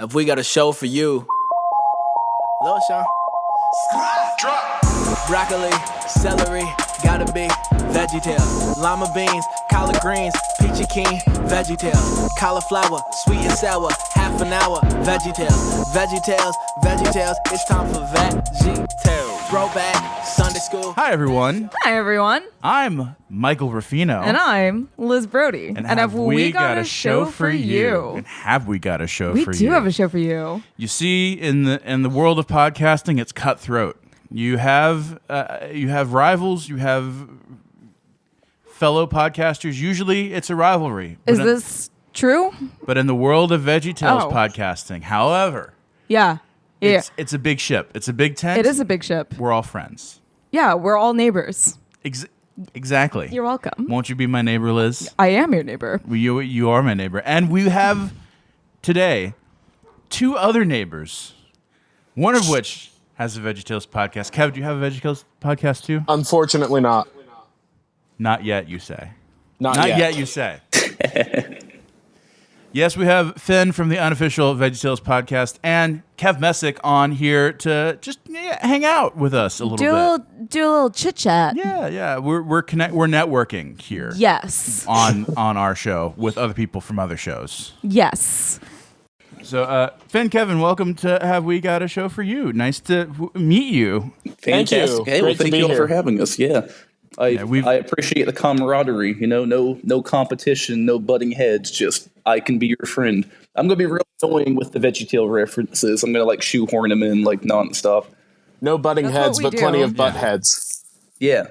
Have we got a show for you? Lil Sean. Drop. Broccoli, celery, gotta be VeggieTales. Lima beans, collard greens, peachy keen, VeggieTales. Cauliflower, sweet and sour, half an hour, VeggieTales. VeggieTales, VeggieTales, it's time for VeggieTales. Throwback, Sunday school. Hi, everyone. Hi, everyone. I'm Michael Ruffino. And I'm Liz Brody. And have we got a show for you? And have we got a show for you? We do have a show for you. You see, in the world of podcasting, it's cutthroat. You have rivals. You have fellow podcasters. Usually, it's a rivalry. Is this true? But in the world of VeggieTales podcasting, however, it's a big ship. It's a big tent. It is a big ship. We're all friends. Yeah, we're all neighbors. Exactly. You're welcome. Won't you be my neighbor, Liz? I am your neighbor. You are my neighbor. And we have today two other neighbors, one of which has a VeggieTales podcast. Kev, do you have a VeggieTales podcast too? Unfortunately not. Not yet, you say. Not yet, you say. Yes, we have Finn from the Unofficial VeggieTales podcast and Kev Messick on here to just hang out with us a little bit. Do a little chit chat. Yeah. We're networking here. Yes. On our show with other people from other shows. Yes. So, Finn, Kevin, welcome to Have We Got a Show for You. Nice to meet you. Fantastic. Hey, well, thank you all for having us. Yeah. I appreciate the camaraderie. You know, no competition, no butting heads. Just I can be your friend. I'm gonna be real annoying with the VeggieTale references. I'm gonna shoehorn them in nonstop. No butting heads, but plenty of butt heads. Yeah.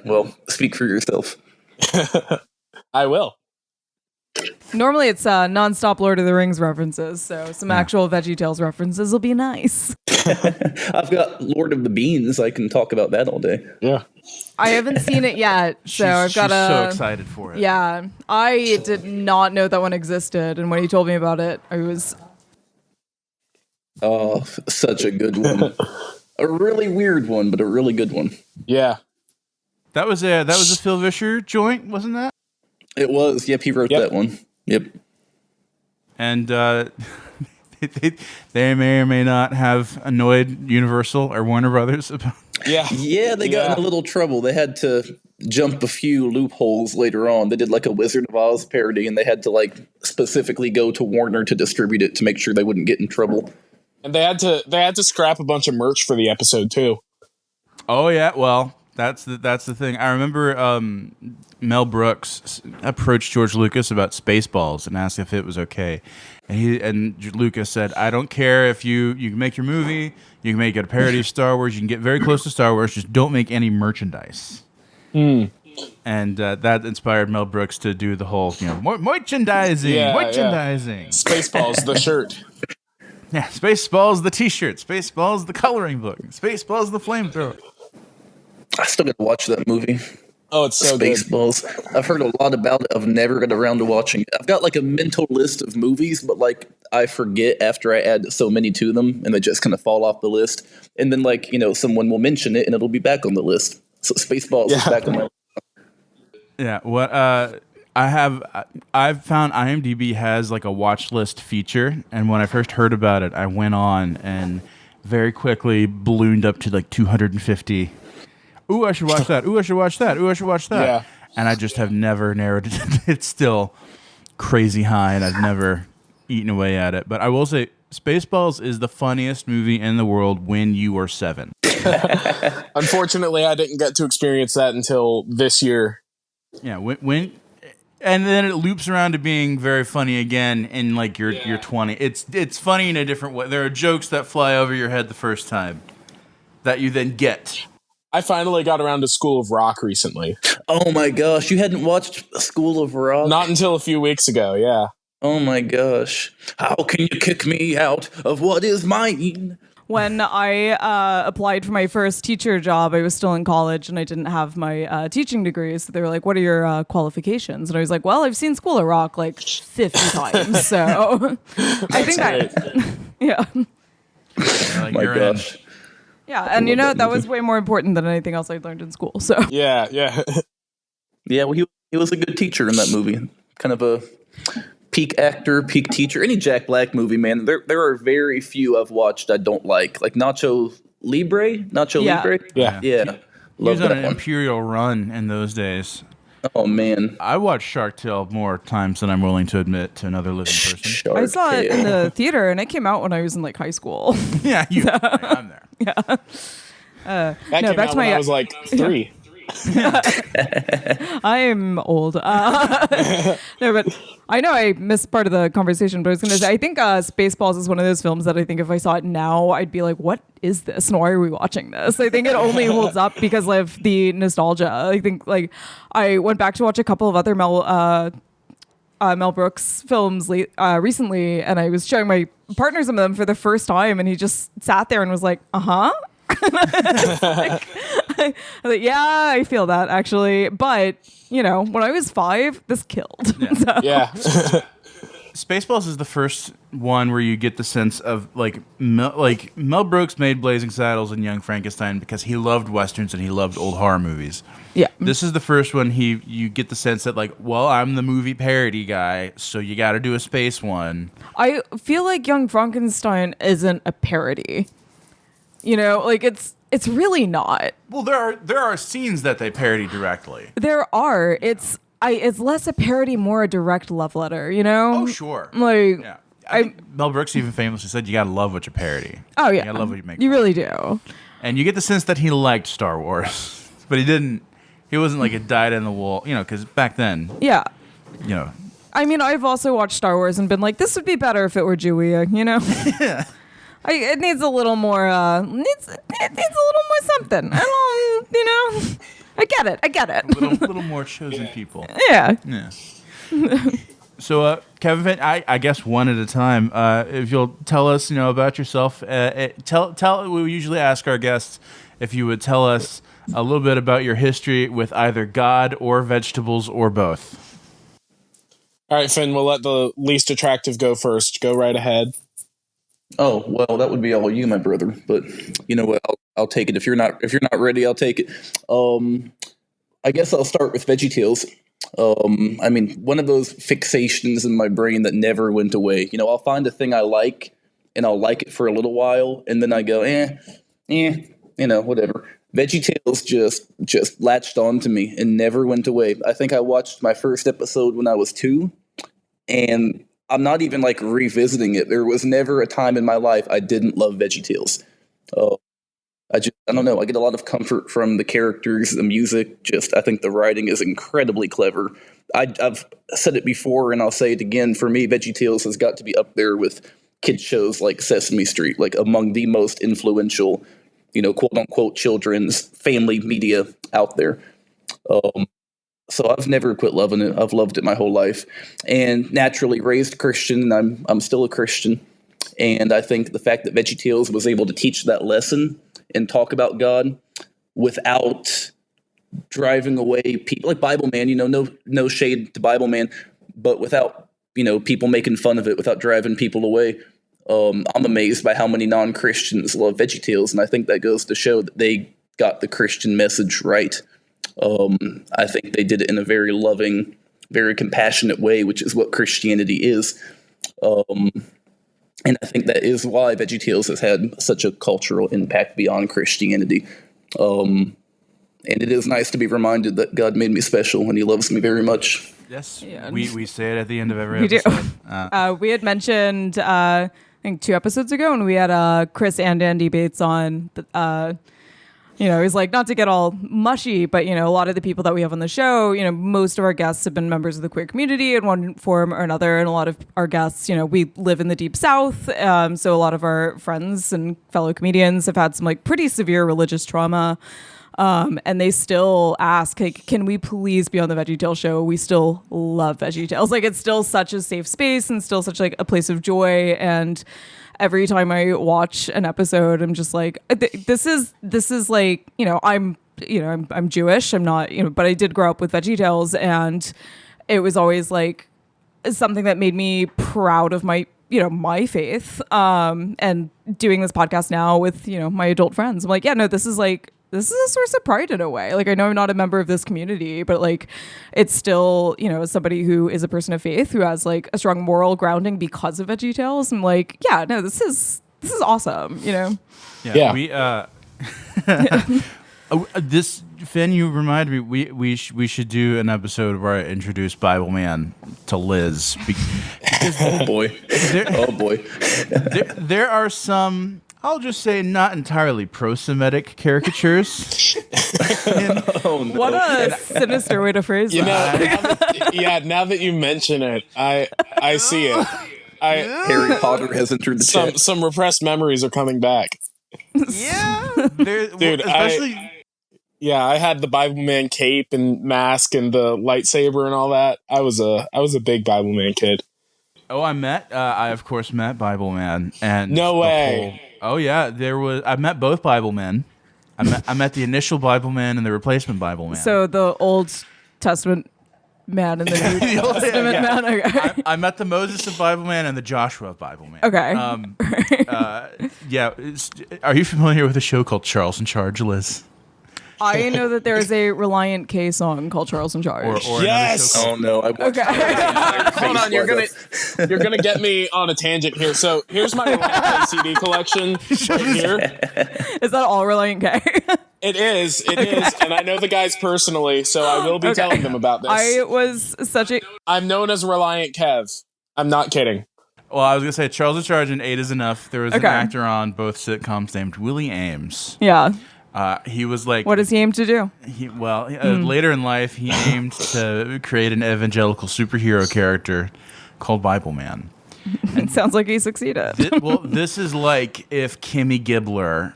Well, speak for yourself. I will. Normally it's non-stop Lord of the Rings references, so some actual VeggieTales references will be nice. I've got Lord of the Beans. I can talk about that all day. Yeah. I haven't seen it yet, so I've got she's so excited for it. Yeah, I did not know that one existed, and when he told me about it, I was... Oh, such a good one. A really weird one, but a really good one. Yeah. That was a Phil Vischer joint, wasn't that? It was. Yep, he wrote that one. Yep. And they may or may not have annoyed Universal or Warner Brothers about. Yeah, they got in a little trouble. They had to jump a few loopholes later on. They did a Wizard of Oz parody, and they had to specifically go to Warner to distribute it to make sure they wouldn't get in trouble. And they had to scrap a bunch of merch for the episode too. Oh yeah, well that's the thing. I remember Mel Brooks approached George Lucas about Spaceballs and asked if it was okay, and Lucas said, "I don't care if you can make your movie, you can make it a parody of Star Wars, you can get very close to Star Wars, just don't make any merchandise." And that inspired Mel Brooks to do the whole merchandising. Spaceballs, the shirt. Yeah, Spaceballs, the T-shirt. Spaceballs, the coloring book. Spaceballs, the flamethrower. I still got to watch that movie. Oh, it's so good. Spaceballs. I've heard a lot about it. I've never got around to watching it. I've got a mental list of movies, but I forget after I add so many to them, and they just kind of fall off the list. And then someone will mention it, and it'll be back on the list. So Spaceballs is back on my list. Yeah, what I've found IMDb has a watch list feature, and when I first heard about it, I went on and very quickly ballooned up to 250. Ooh, I should watch that. Ooh, I should watch that. Ooh, I should watch that. Yeah. And I just have never narrowed it. It's still crazy high, and I've never eaten away at it. But I will say, Spaceballs is the funniest movie in the world when you are 7. Unfortunately, I didn't get to experience that until this year. Yeah, and then it loops around to being very funny again in your 20. It's funny in a different way. There are jokes that fly over your head the first time that you then get. I finally got around to School of Rock recently. Oh my gosh, you hadn't watched School of Rock? Not until a few weeks ago, yeah. Oh my gosh. How can you kick me out of what is mine? When I applied for my first teacher job, I was still in college and I didn't have my teaching degree. So they were like, "What are your qualifications?" And I was like, "Well, I've seen School of Rock 50 times." So I think that, yeah. Oh my gosh. Yeah, and that was way more important than anything else I learned in school. So yeah. Yeah, well, he was a good teacher in that movie. Kind of a peak actor, peak teacher. Any Jack Black movie, man. There are very few I've watched I don't like Nacho Libre. Yeah. Yeah. He was Love on that an one. imperial run in those days. Oh man. I watched Shark Tale more times than I'm willing to admit to another living person. Shark I saw it in Tale. the theater, and it came out when I was in like high school. Yeah, I'm there. That No, came back out to when my- I was like 3. I'm old. No, but I know I missed part of the conversation, but I was going to say, I think Spaceballs is one of those films that I think if I saw it now, I'd be like, what is this? And why are we watching this? I think it only holds up because of the nostalgia. I think like I went back to watch a couple of other Mel Brooks films recently, and I was showing my partner some of them for the first time, and he just sat there and was like, uh-huh. I was like, yeah, I feel that actually. But, you know, when I was 5, this killed. So- Yeah. Spaceballs is the first one where you get the sense of Mel Brooks made Blazing Saddles and Young Frankenstein because he loved westerns and he loved old horror movies. Yeah. This is the first one you get the sense that I'm the movie parody guy, so you got to do a space one. I feel like Young Frankenstein isn't a parody. You know, like it's really not. Well, there are scenes that they parody directly. There are. It's less a parody, more a direct love letter, you know? Oh, sure. Like Yeah. I think Mel Brooks even famously said you got to love what you parody. Oh yeah. You got to love what you make. You really do. And you get the sense that he liked Star Wars, but he wasn't like a dyed in the wool, you know, because back then, Yeah. you know. I mean, I've also watched Star Wars and been like, this would be better if it were Chewie, you know? Yeah. It needs a little more. It needs a little more something. I don't, you know. I get it. little more chosen people. Yeah. Yeah. So, Kevin, I guess one at a time. If you'll tell us, about yourself. We usually ask our guests if you would tell us a little bit about your history with either God or vegetables or both. All right, Finn, we'll let the least attractive go first. Go right ahead. Oh, well, that would be all you, my brother. But you know what? I'll take it. If you're not ready, I'll take it. I guess I'll start with VeggieTales. I mean, one of those fixations in my brain that never went away. You know, I'll find a thing I like, and I'll like it for a little while, and then I go, whatever. VeggieTales just latched on to me and never went away. I think I watched my first episode when I was 2, and I'm not even revisiting it. There was never a time in my life I didn't love VeggieTales. I don't know. I get a lot of comfort from the characters, the music. I think the writing is incredibly clever. I've said it before and I'll say it again. For me, VeggieTales has got to be up there with kid shows like Sesame Street, among the most influential, quote unquote children's family media out there. So I've never quit loving it. I've loved it my whole life, and naturally raised Christian. And I'm still a Christian, and I think the fact that VeggieTales was able to teach that lesson and talk about God without driving away people, like Bible Man. No shade to Bible Man, but without people making fun of it, without driving people away. I'm amazed by how many non-Christians love VeggieTales, and I think that goes to show that they got the Christian message right. I think they did it in a very loving, very compassionate way, which is what Christianity is. And I think that is why VeggieTales has had such a cultural impact beyond Christianity. And it is nice to be reminded that God made me special and he loves me very much. Yes, Yeah. we say it at the end of every We episode. do. We had mentioned, I think 2 episodes ago, when we had Chris and Andy Bates on. He's like, not to get all mushy, but, a lot of the people that we have on the show, most of our guests have been members of the queer community in one form or another. And a lot of our guests, we live in the Deep South. So a lot of our friends and fellow comedians have had some pretty severe religious trauma. And they still ask, can we please be on the VeggieTales show? We still love VeggieTales. It's still such a safe space and still such a place of joy. And every time I watch an episode, I'm just like, this is I'm Jewish. I'm not, but I did grow up with VeggieTales, and it was always something that made me proud of my my faith. And doing this podcast now with my adult friends, I'm like, yeah, no, this is this is a source of pride in a way. Like, I know I'm not a member of this community, but like, it's still, you know, as somebody who is a person of faith who has like a strong moral grounding because of VeggieTales. I'm like, yeah, no, this is awesome. You know? Yeah. We this Finn, you reminded me we should do an episode where I introduce Bible Man to Liz. Oh boy. Oh boy. There are some, I'll just say, not entirely pro-Semitic caricatures. Oh no. What a sinister way to phrase You know, that. now that you mention it, I see it. Harry Potter has entered the chat. Some repressed memories are coming back. Yeah, Dude, especially. I had the Bible Man cape and mask and the lightsaber and all that. I was a big Bible Man kid. Oh, I of course met Bible Man, and No way. Oh yeah, I met both Bible Men. I met the initial Bible Man and the replacement Bible Man. So the Old Testament man and the New Testament man. Okay. I met the Moses of Bible Man and the Joshua of Bible Man. Okay. Yeah. Are you familiar with a show called Charles in Charge, Liz? I know that there is a Reliant K song called Charles in Charge. Or Yes! Oh no. I watched Hold on, you're gonna get me on a tangent here. So here's my Reliant K CD collection right here. Is that all Reliant K? It is, and I know the guys personally, so I will be telling them about this. I was I'm known as Reliant Kev. I'm not kidding. Well, I was gonna say Charles in Charge and 8 is Enough. There was an actor on both sitcoms named Willie Ames. Yeah. He was like, what does he aim to do? Later in life, he aimed to create an evangelical superhero character called Bible Man. It sounds like he succeeded. This is like if Kimmy Gibbler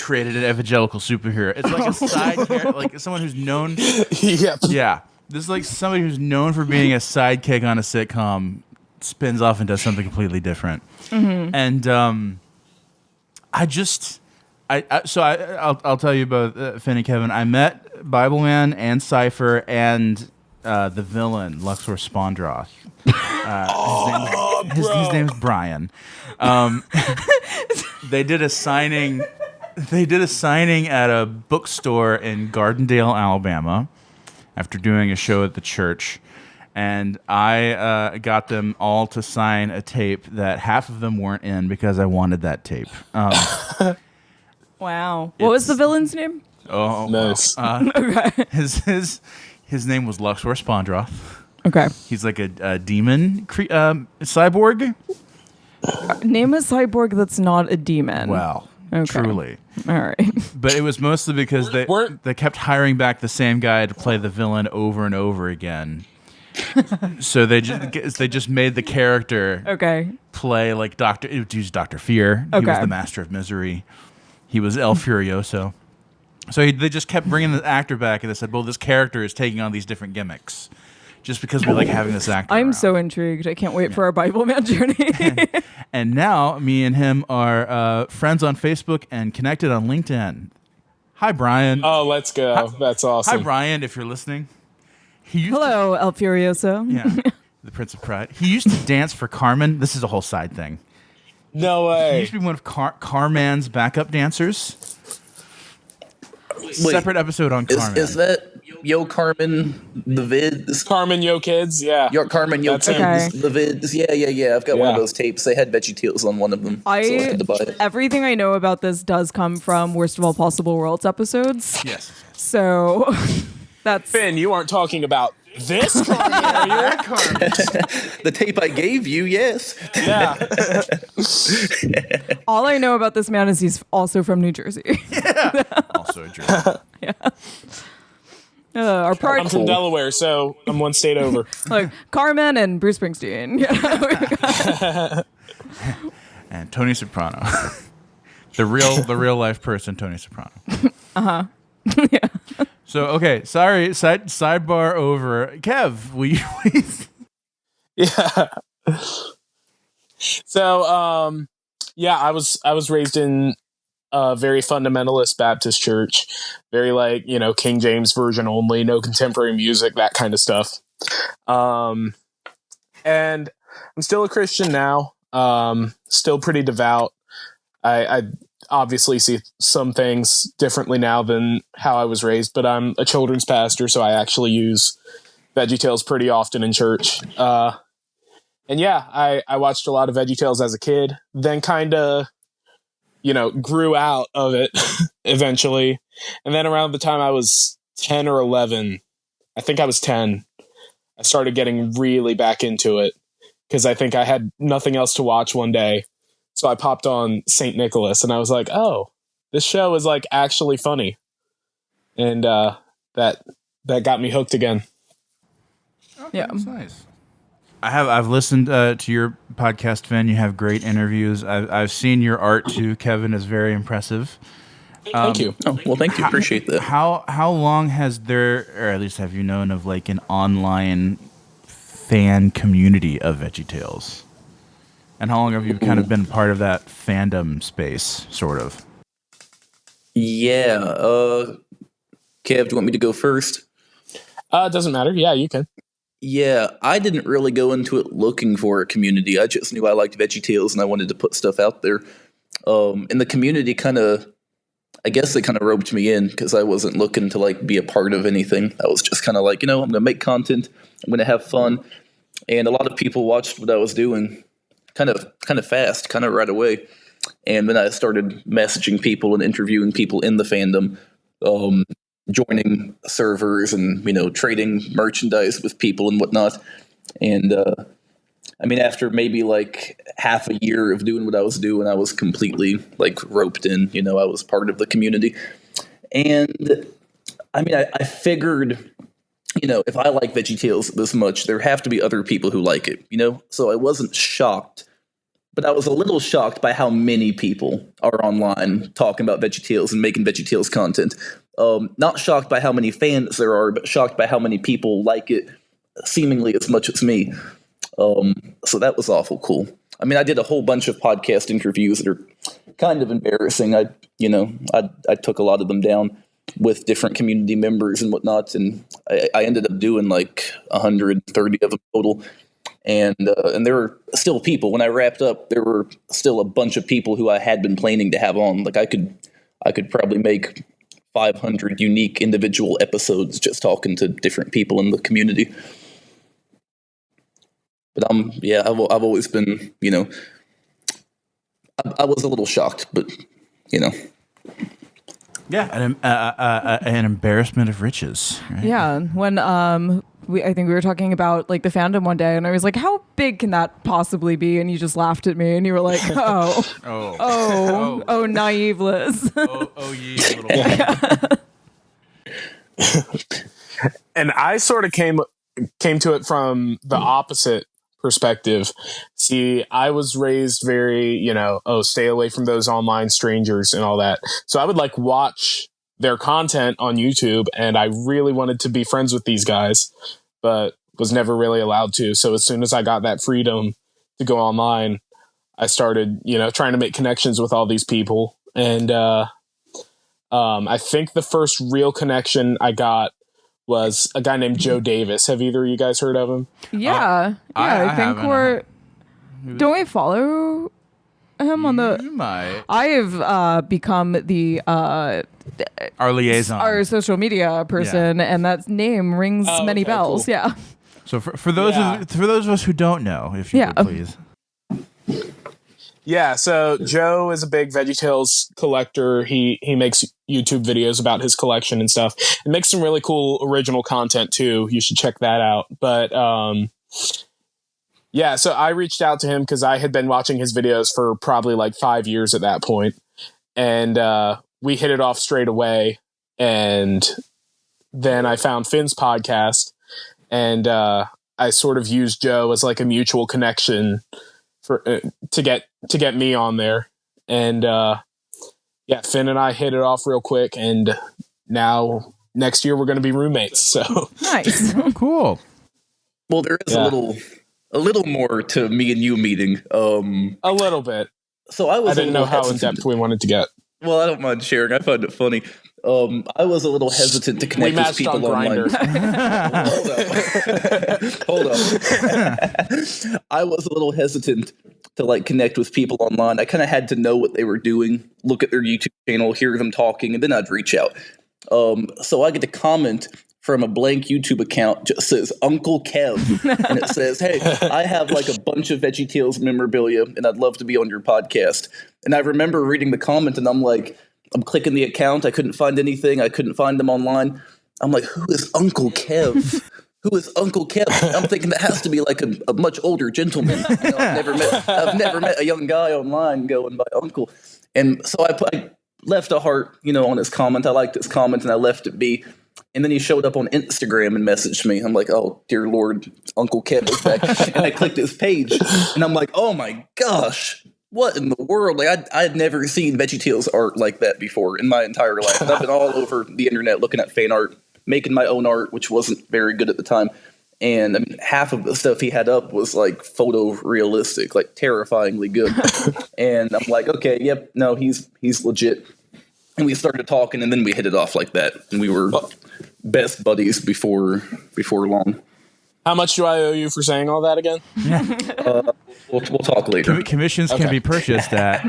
created an evangelical superhero. It's like a side character, like someone who's known. Yep. Yeah, this is like somebody who's known for being a sidekick on a sitcom spins off and does something completely different. Mm-hmm. And I'll tell you both, Finn and Kevin. I met Bible Man and Cypher and the villain Luxor Spondroth. His name's Brian. They did a signing. They did a signing at a bookstore in Gardendale, Alabama, after doing a show at the church. And I got them all to sign a tape that half of them weren't in because I wanted that tape. Wow. What was the villain's name? Oh, nice. Okay. His name was Luxor Spondroth. Okay. He's like a demon cyborg. Name a cyborg that's not a demon. Wow. Okay. Truly. All right. But it was mostly because they kept hiring back the same guy to play the villain over and over again. So they just made the character play like Dr. Fear. He was the Master of Misery. He was El Furioso. So they just kept bringing the actor back, and they said, well, this character is taking on these different gimmicks just because we like having this actor I'm around. so intrigued. I can't wait for our Bible Man journey. And now me and him are friends on Facebook and connected on LinkedIn. Hi, Brian. Oh, let's go. That's awesome. Hi, Brian, if you're listening. Hello, El Furioso. Yeah, the Prince of Pride. He used to dance for Carmen. This is a whole side thing. No He way. used to be one of Carman's backup dancers. Wait, Separate episode on Carmen. Is that Yo Carmen the Vids? Carmen Yo Kids, yeah. Yo Carmen Yo That's Kids him. the Vids. Yeah. I've got one of Yeah. those tapes. They had VeggieTales on one of them. So I had to buy it. Everything I know about this does come from Worst of All Possible Worlds episodes. Yes. So that's Finn, you aren't talking about this Carmen, are you? The tape I gave you, yes. Yeah. all I know about this man is he's also from New Jersey. Also a jerk. Our pride, I'm from Delaware, so I'm one state over. like Carmen and Bruce Springsteen. And Tony Soprano. the real life person, Tony Soprano. Yeah. So okay, sorry, sidebar over. Kev, will you please? Yeah. So, I was raised in a very fundamentalist Baptist church, very King James version only, no contemporary music, that kind of stuff. And I'm still a Christian now. Still pretty devout. I obviously see some things differently now than how I was raised, but I'm a children's pastor, so I actually use VeggieTales pretty often in church. And yeah, I watched a lot of VeggieTales as a kid, then kind of, grew out of it eventually. And then around the time I was 10 or 11, I think I was 10, I started getting really back into it because I think I had nothing else to watch one day. So I popped on St. Nicholas and I was like, oh, this show is like actually funny. And that got me hooked again. Okay, yeah, that's nice. I've listened to your podcast, Finn. You have great interviews. I've seen your art too. Kevin is very impressive. Thank you. Oh, well, thank you. Appreciate that. How long has there, or at least have you known of, like, an online fan community of VeggieTales? And how long have you kind of been part of that fandom space, sort of? Yeah. Kev, do you want me to go first? It doesn't matter. Yeah, you can. Yeah, I didn't really go into it looking for a community. I just knew I liked VeggieTales and I wanted to put stuff out there. And the community I guess they kind of roped me in because I wasn't looking to like be a part of anything. I was just kind of like, I'm going to make content. I'm going to have fun. And a lot of people watched what I was doing kind of fast, kind of right away. And then I started messaging people and interviewing people in the fandom, joining servers and, trading merchandise with people and whatnot. And, after maybe like half a year of doing what I was doing, I was completely like roped in, I was part of the community. And I figured, if I like VeggieTales this much, there have to be other people who like it, So I wasn't shocked, but I was a little shocked by how many people are online talking about VeggieTales and making VeggieTales content. Not shocked by how many fans there are, but shocked by how many people like it seemingly as much as me. So that was awful cool. I did a whole bunch of podcast interviews that are kind of embarrassing. I took a lot of them down with different community members and whatnot, and I ended up doing like 130 of them total. And there were still people when I wrapped up. There were still a bunch of people who I had been planning to have on. Like I could probably make 500 unique individual episodes just talking to different people in the community. But I've always been, I was a little shocked, but yeah, an embarrassment of riches. Right? Yeah, when I think we were talking about like the fandom one day, and I was like, "How big can that possibly be?" And you just laughed at me, and you were like, "Oh, naive Liz." Ye little. And I sort of came to it from the opposite perspective. See, I was raised very, stay away from those online strangers and all that. So I would like watch their content on YouTube, and I really wanted to be friends with these guys, but was never really allowed to. So as soon as I got that freedom to go online, I started, trying to make connections with all these people. And I think the first real connection I got was a guy named Joe Davis. Have either of you guys heard of him? Yeah. I think don't we follow him on the? You might. I have become the our liaison, our social media person, and that name rings many bells. Cool. Yeah. So for those of us who don't know, if you would please. Yeah, so Joe is a big VeggieTales collector. He makes YouTube videos about his collection and stuff. And makes some really cool original content too. You should check that out. But so I reached out to him because I had been watching his videos for probably like 5 years at that point. And we hit it off straight away. And then I found Finn's podcast. And I sort of used Joe as like a mutual connection for to get me on there. And Finn and I hit it off real quick, and now next year we're going to be roommates. So nice. Oh, cool. Well, there is a little more to me and you meeting. A little bit. So I didn't know how in depth we wanted to get. Well, I don't mind sharing. I find it funny. I was a little hesitant to connect with matched people on online. Grindr. Hold up. I was a little hesitant to like connect with people online. I kind of had to know what they were doing, look at their YouTube channel, hear them talking, and then I'd reach out. So I get to comment from a blank YouTube account, just says Uncle Kev, and it says, "Hey, I have like a bunch of VeggieTales memorabilia, and I'd love to be on your podcast." And I remember reading the comment, and I'm like, I'm clicking the account, I couldn't find anything, I couldn't find them online. I'm like, who is Uncle Kev? Who is Uncle Kev? I'm thinking that has to be like a much older gentleman. You know, I've never met a young guy online going by Uncle. And so I left a heart, on his comment. I liked his comment, and I left it be. And then he showed up on Instagram and messaged me. I'm like, oh, dear Lord, Uncle Kev is back. And I clicked his page, and I'm like, oh my gosh, what in the world? Like, I had never seen VeggieTales art like that before in my entire life. And I've been all over the internet looking at fan art, making my own art, which wasn't very good at the time. And I mean, half of the stuff he had up was like photorealistic, like terrifyingly good. And I'm like, okay, yep, no, he's legit. And we started talking, and then we hit it off like that. And we were best buddies before long. How much do I owe you for saying all that again? We'll talk later. Commissions can be purchased at.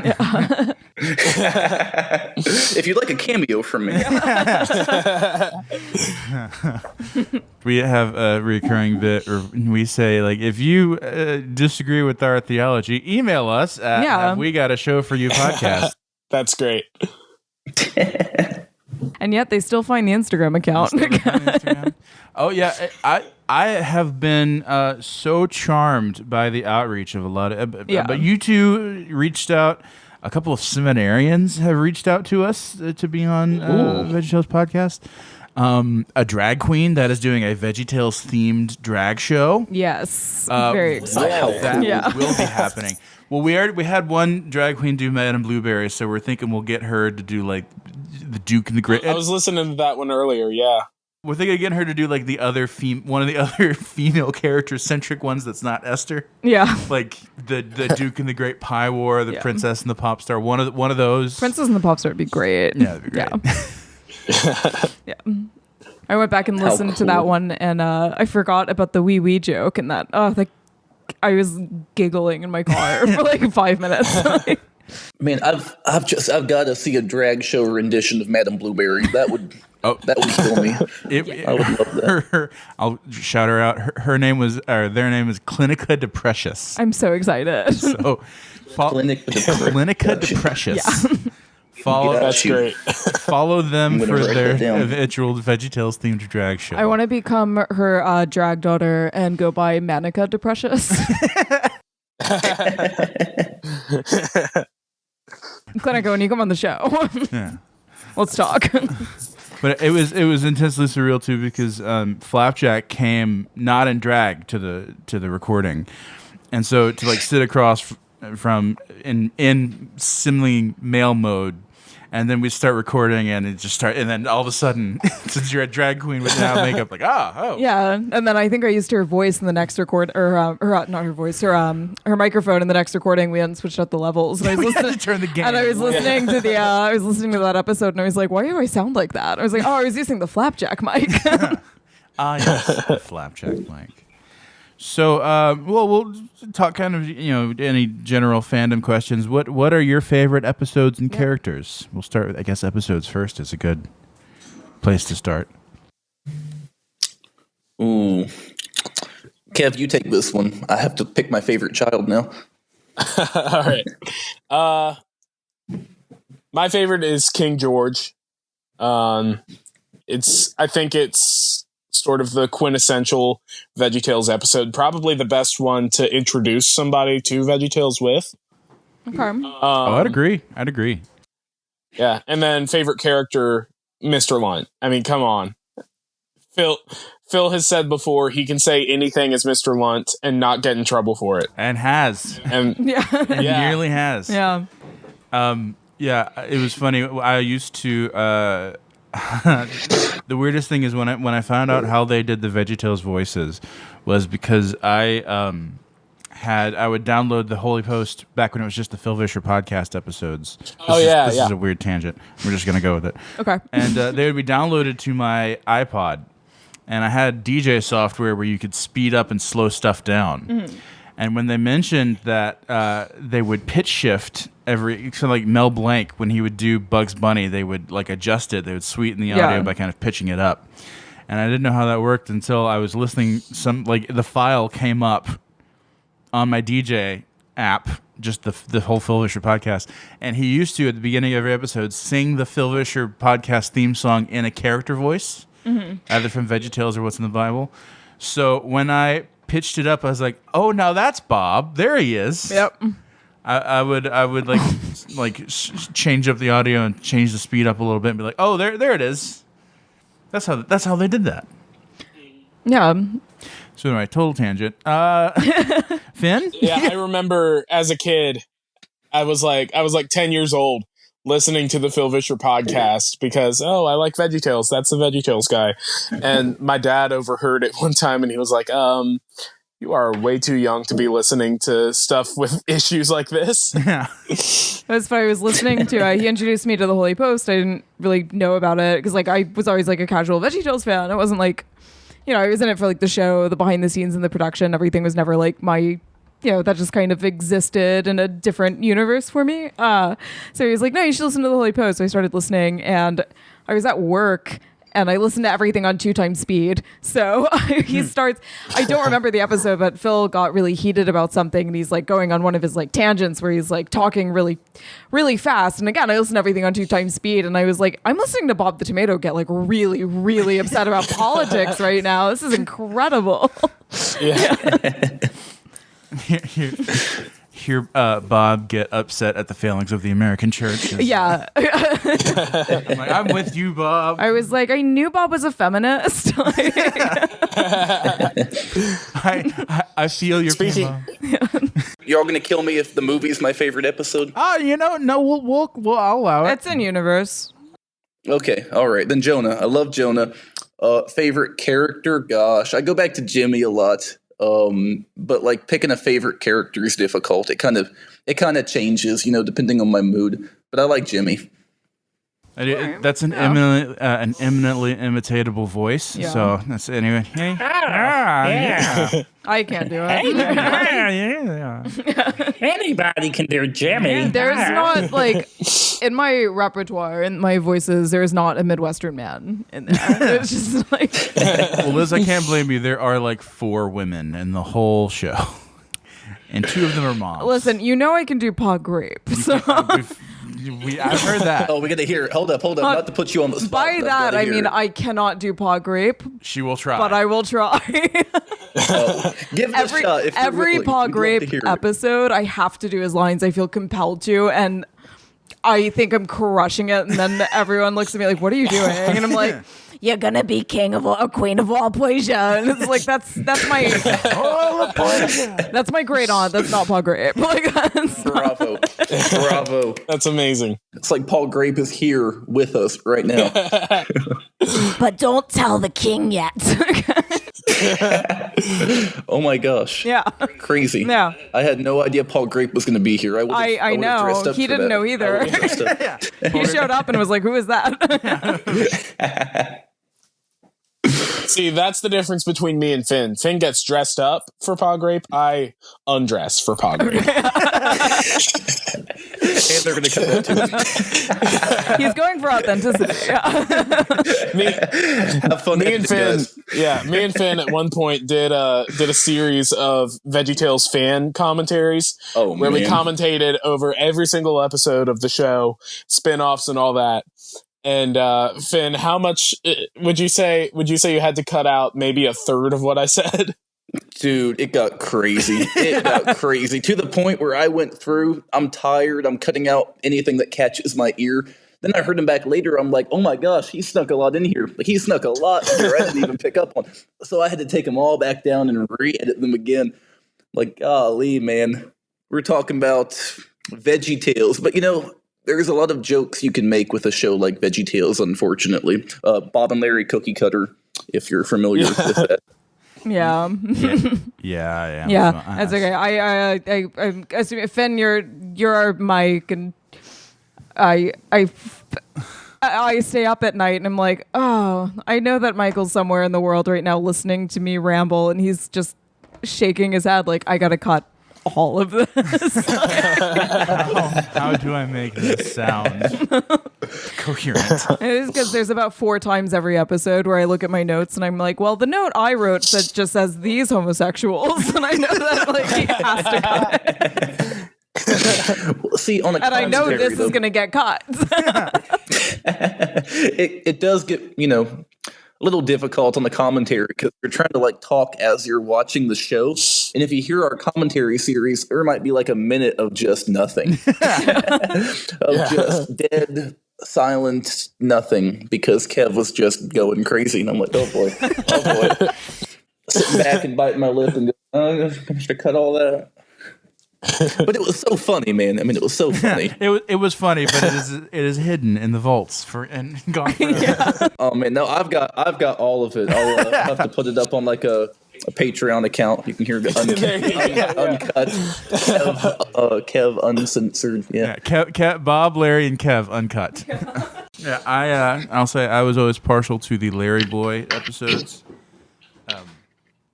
If you'd like a cameo from me. We have a recurring bit where we say, like, if you disagree with our theology, email us at We Got a Show for You podcast. That's great. And yet they still find the Instagram account. Oh yeah, I have been so charmed by the outreach of a lot of. But you two reached out. A couple of seminarians have reached out to us to be on VeggieTales podcast. A drag queen that is doing a VeggieTales themed drag show. Yes, very excited. That will be happening. Well, we had one drag queen do Madame Blueberry, so we're thinking we'll get her to do like the Duke and the Great. I was listening to that one earlier. Yeah, we're thinking of getting her to do like the other one of the other female character centric ones that's not Esther. Yeah, like the Duke and the Great Pie War, the Princess and the Pop Star. One of those. Princess and the Pop Star would be great. Yeah, that'd be great. Yeah. I went back and listened to that one, and I forgot about the wee joke, and that I was giggling in my car for like 5 minutes. Man, I've got to see a drag show rendition of Madame Blueberry. That would kill me. I would love that. I'll shout her out. Their name is Clinica Deprecious. I'm so excited. So, Clinica Deprecious. Yeah. That's great. Follow them for their eventual VeggieTales themed drag show. I want to become her drag daughter and go by Manica Deprecious. Clinico, when you come on the show, let's talk. But it was intensely surreal too, because Flapjack came not in drag to the recording, and so to like sit across from in similarly male mode. And then we start recording, and and then all of a sudden, since you're a drag queen without makeup, like, yeah. And then I think I used her voice in the next record, or not her voice, her microphone in the next recording. We hadn't switched up the levels. And I was listening to turn the game. And I was listening to that episode, and I was like, why do I sound like that? I was like, I was using the Flapjack mic. Yes, the Flapjack mic. So, we'll talk kind of, any general fandom questions. What are your favorite episodes and characters? We'll start with, I guess, episodes first is a good place to start. Ooh. Kev, you take this one. I have to pick my favorite child now. All right. My favorite is King George. I think it's sort of the quintessential VeggieTales episode, probably the best one to introduce somebody to VeggieTales with. Okay. I'd agree. Yeah, and then favorite character, Mr. Lunt. I mean, come on. Phil has said before he can say anything as Mr. Lunt and not get in trouble for it. And has. And nearly has. Yeah. It was funny. I used to the weirdest thing is when I found out how they did the VeggieTales voices was because I I would download the Holy Post back when it was just the Phil Vischer podcast episodes. This is a weird tangent. We're just gonna go with it. Okay. And they would be downloaded to my iPod, and I had DJ software where you could speed up and slow stuff down. Mm-hmm. And when they mentioned that they would pitch shift like Mel Blanc, when he would do Bugs Bunny, they would like adjust it. They would sweeten the audio by kind of pitching it up. And I didn't know how that worked until I was listening. The file came up on my DJ app, just the whole Phil Vischer podcast. And he used to, at the beginning of every episode, sing the Phil Vischer podcast theme song in a character voice, either from VeggieTales or What's in the Bible. So when I pitched it up, I was like, "Oh, now that's Bob. There he is." Yep. I would change up the audio and change the speed up a little bit and be like, "Oh, there it is." That's how they did that. Yeah. So anyway, total tangent. Finn? Yeah, I remember as a kid, I was like 10 years old listening to the Phil Vischer podcast because, I like VeggieTales. That's the VeggieTales guy. And my dad overheard it one time and he was like, you are way too young to be listening to stuff with issues like this. Yeah. That's what I was listening to. He introduced me to the Holy Post. I didn't really know about it because I was always like a casual VeggieTales fan. I wasn't like, I was in it for like the show, the behind the scenes and the production. Everything was never like my, that just kind of existed in a different universe for me. So he was like, no, you should listen to the Holy Post. So I started listening and I was at work and I listened to everything on 2x speed. So he starts, I don't remember the episode, but Phil got really heated about something and he's like going on one of his like tangents where he's like talking really, really fast. And again, I listened to everything on 2x speed and I was like, I'm listening to Bob the Tomato get like really, really upset about politics right now. This is incredible. Yeah. Hear Bob get upset at the failings of the American church. Yeah. I'm with you, Bob. I was like, I knew Bob was a feminist. I feel your pain, Bob. Y'all gonna kill me if the movie's my favorite episode? No, we'll I'll allow it. It's in universe. Okay, all right. Then Jonah. I love Jonah. Favorite character? Gosh, I go back to Jimmy a lot. But like picking a favorite character is difficult. It kind of changes, depending on my mood. But I like Jimmy. That's an eminently imitatable voice. Yeah. So that's anyway. Hey. Yeah. I can't do it. Yeah. Anybody can do Jimmy. There's not like in my repertoire, in my voices, there's not a Midwestern man in there. It's just like Well, Liz, I can't blame you. There are like 4 women in the whole show. And 2 of them are moms. Listen, I can do Paw Grape. So I've heard that. Oh, we gotta hear it. Hold up. Not to put you on the spot. by that, I mean, I cannot do Paw Grape, She will try. but I will try. Give it a shot. If you're every willing. Paw We'd love to Grape hear it. episode, I have to do his lines. I feel compelled to, and I think I'm crushing it. And then everyone looks at me like, "What are you doing?" And I'm like, "You're gonna be king of all, queen of all pleasure." And it's like that's my that's my great aunt. That's not Paul Grape. Like Bravo. That's amazing. It's like Paul Grape is here with us right now. But don't tell the king yet. Oh my gosh. Yeah. Crazy. Yeah. I had no idea Paul Grape was going to be here. I know. dressed up He for didn't that. know either. I would've dressed up. He showed up and was like, "Who is that?" See, that's the difference between me and Finn. Finn gets dressed up for Paw Grape. I undress for Paw Grape. And they're going to cut that too. He's going for authenticity. Have fun. Me and Finn, guys. me and Finn at one point did a series of VeggieTales fan commentaries where we commentated over every single episode of the show, spin-offs and all that. And Finn, how much would you say you had to cut out maybe a third of what I said? Dude, it got crazy. It got crazy to the point where I went through. I'm tired. I'm cutting out anything that catches my ear. Then I heard him back later. I'm like, oh my gosh, he snuck a lot in here. Like, he snuck a lot in here I didn't even pick up on. So I had to take them all back down and re-edit them again. Like, golly, man. We're talking about VeggieTales. But, there's a lot of jokes you can make with a show like VeggieTales, unfortunately. Bob and Larry Cookie Cutter, if you're familiar with that. Yeah. Yeah. Yeah, So, that's okay. I'm assuming Finn, you're our mic, and I stay up at night and I'm like, oh, I know that Michael's somewhere in the world right now listening to me ramble, and he's just shaking his head like, I gotta cut all of this. how do I make this sound coherent? It is because there's about 4 times every episode where I look at my notes and I'm like, well, the note I wrote just says these homosexuals, and I know that like he has to cut it. Well, see, on a And I know commentary, this is going to get cut. it does get, a little difficult on the commentary because you're trying to like talk as you're watching the show. And if you hear our commentary series, there might be like a minute of just nothing. Just dead, silent, nothing, because Kev was just going crazy. And I'm like, oh boy. Sitting back and biting my lip and going, oh, I should cut all that. But it was so funny, man. I mean, it was so funny. It was funny, but it is hidden in the vaults and gone forever. Oh man, no, I've got all of it. I'll have to put it up on like a Patreon account. You can hear the uncut Kev uncensored. Yeah, Kev, Bob, Larry, and Kev uncut. Yeah, I'll say I was always partial to the Larry Boy episodes.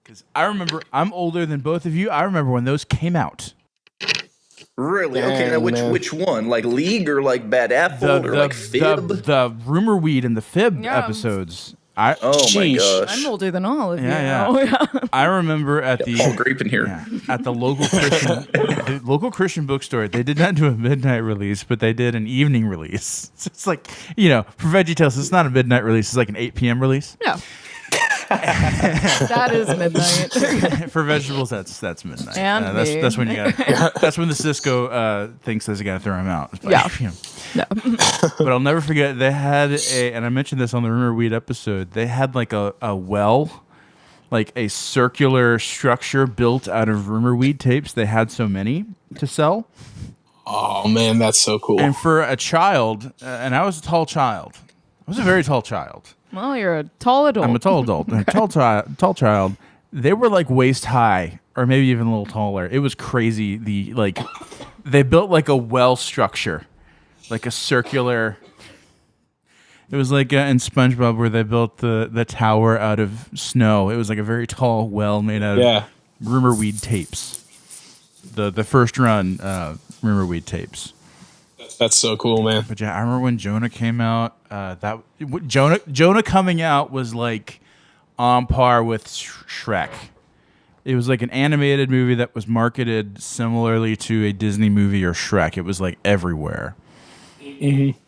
Because I remember, I'm older than both of you. I remember when those came out. Really? Okay, now which one? Like League or like Bad Apple or like Fib? The Rumor Weed and the Fib Yeah. episodes. Oh my gosh! I'm older than all of you. Yeah. Now. I remember at the Paul Grape in here. at the local Christian bookstore, they did not do a midnight release, but they did an evening release. So it's like, for VeggieTales, it's not a midnight release; it's like an 8 p.m. release. Yeah. That is midnight. For vegetables, that's midnight. And me. that's when you got. That's when the Cisco thing says you got to throw him out. But, Yeah. No. But I'll never forget, they had and I mentioned this on the Rumor Weed episode, they had like a well, like a circular structure built out of Rumor Weed tapes. They had so many to sell. Oh man, that's so cool. And for a child, and I was a tall child. I was a very tall child. Well, you're a tall adult. I'm a tall adult. A tall child. They were like waist high, or maybe even a little taller. It was crazy. They built like a well structure. Like a circular. It was like in SpongeBob where they built the tower out of snow. It was like a very tall well made out of Rumor Weed tapes. The first run Rumor Weed tapes. That's so cool, man. But yeah, I remember when Jonah came out. Jonah coming out was like on par with Shrek. It was like an animated movie that was marketed similarly to a Disney movie or Shrek. It was like everywhere. Mm-hmm.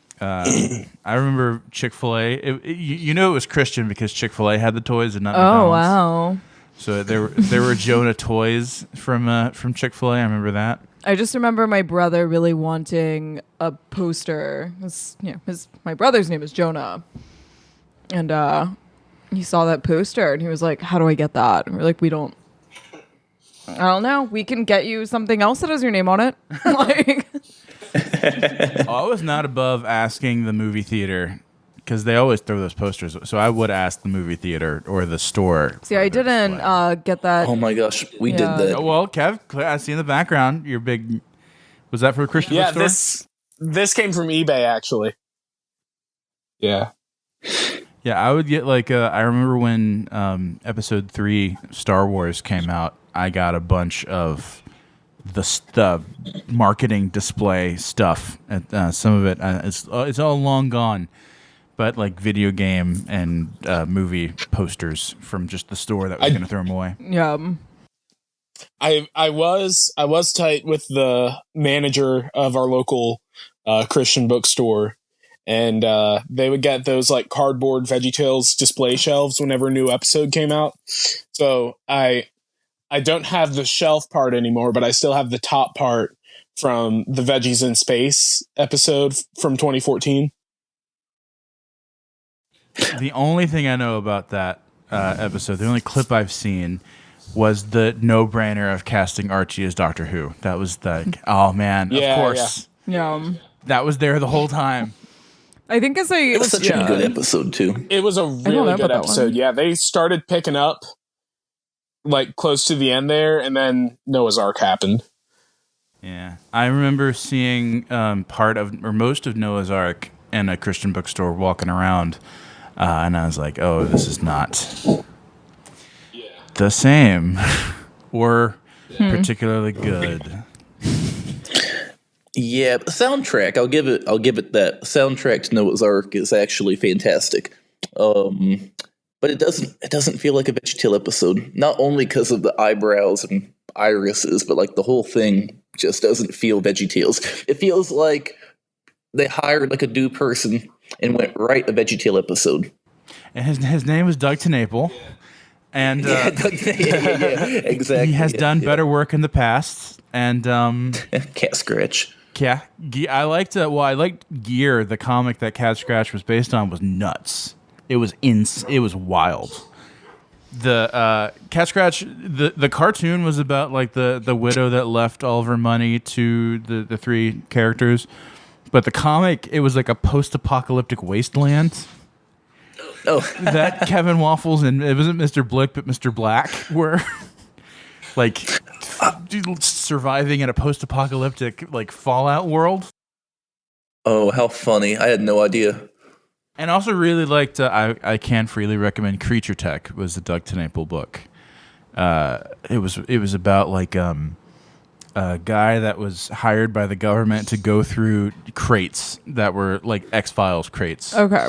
I remember Chick-fil-A. It was Christian because Chick-fil-A had the toys and not Oh, McDonald's. wow. So there were Jonah toys from Chick-fil-A. I remember that. I just remember my brother really wanting a poster. My brother's name is Jonah. And he saw that poster and he was like, how do I get that? And we're like, I don't know. We can get you something else that has your name on it. Like, I was not above asking the movie theater because they always throw those posters. So I would ask the movie theater or the store. see, I didn't get that. Oh my gosh, we did Yeah. that. Oh, well, Kev, I see in the background your big. Was that for a Christian Yeah, bookstore? this came from eBay actually. Yeah. Yeah, I would get like I remember when Episode 3 Star Wars came out. I got a bunch of the marketing display stuff. Some of it it's all long gone, but like video game and movie posters from just the store that was going to throw them away. Yeah. I was tight with the manager of our local Christian bookstore, and they would get those like cardboard VeggieTales display shelves whenever a new episode came out. So I don't have the shelf part anymore, but I still have the top part from the Veggies in Space episode from 2014. The only thing I know about that episode, the only clip I've seen, was the no-brainer of casting Archie as Doctor Who. That was oh man, Yeah, of course. Yeah. That was there the whole time. I think as It was such a good episode too. It was a know really about good that episode. one. Yeah, they started picking up like close to the end there, and then Noah's Ark happened. Yeah, I remember seeing part of or most of Noah's Ark in a Christian bookstore walking around, and I was like, "Oh, this is not the same or particularly good." Yeah, the soundtrack. I'll give it that. The soundtrack to Noah's Ark is actually fantastic. But it doesn't feel like a VeggieTale episode. Not only because of the eyebrows and irises, but like the whole thing just doesn't feel VeggieTales. It feels like they hired like a new person and went write a VeggieTale episode. And his name was Doug TeNapel, and Yeah, exactly. he has done better work in the past. And Cat Scratch. yeah, I liked Gear, the comic that Cat Scratch was based on, was nuts. It was It was wild. The Cat Scratch, the cartoon was about like the widow that left all of her money to the three characters, but the comic, it was like a post-apocalyptic wasteland. Oh, That Kevin Waffles and it wasn't Mr. Blick but Mr. Black were like surviving in a post-apocalyptic like Fallout world. oh, how funny! I had no idea. And also really liked, I can freely recommend Creature Tech, was the Doug TeNapel book. It was about like a guy that was hired by the government to go through crates that were like X-Files crates. Okay.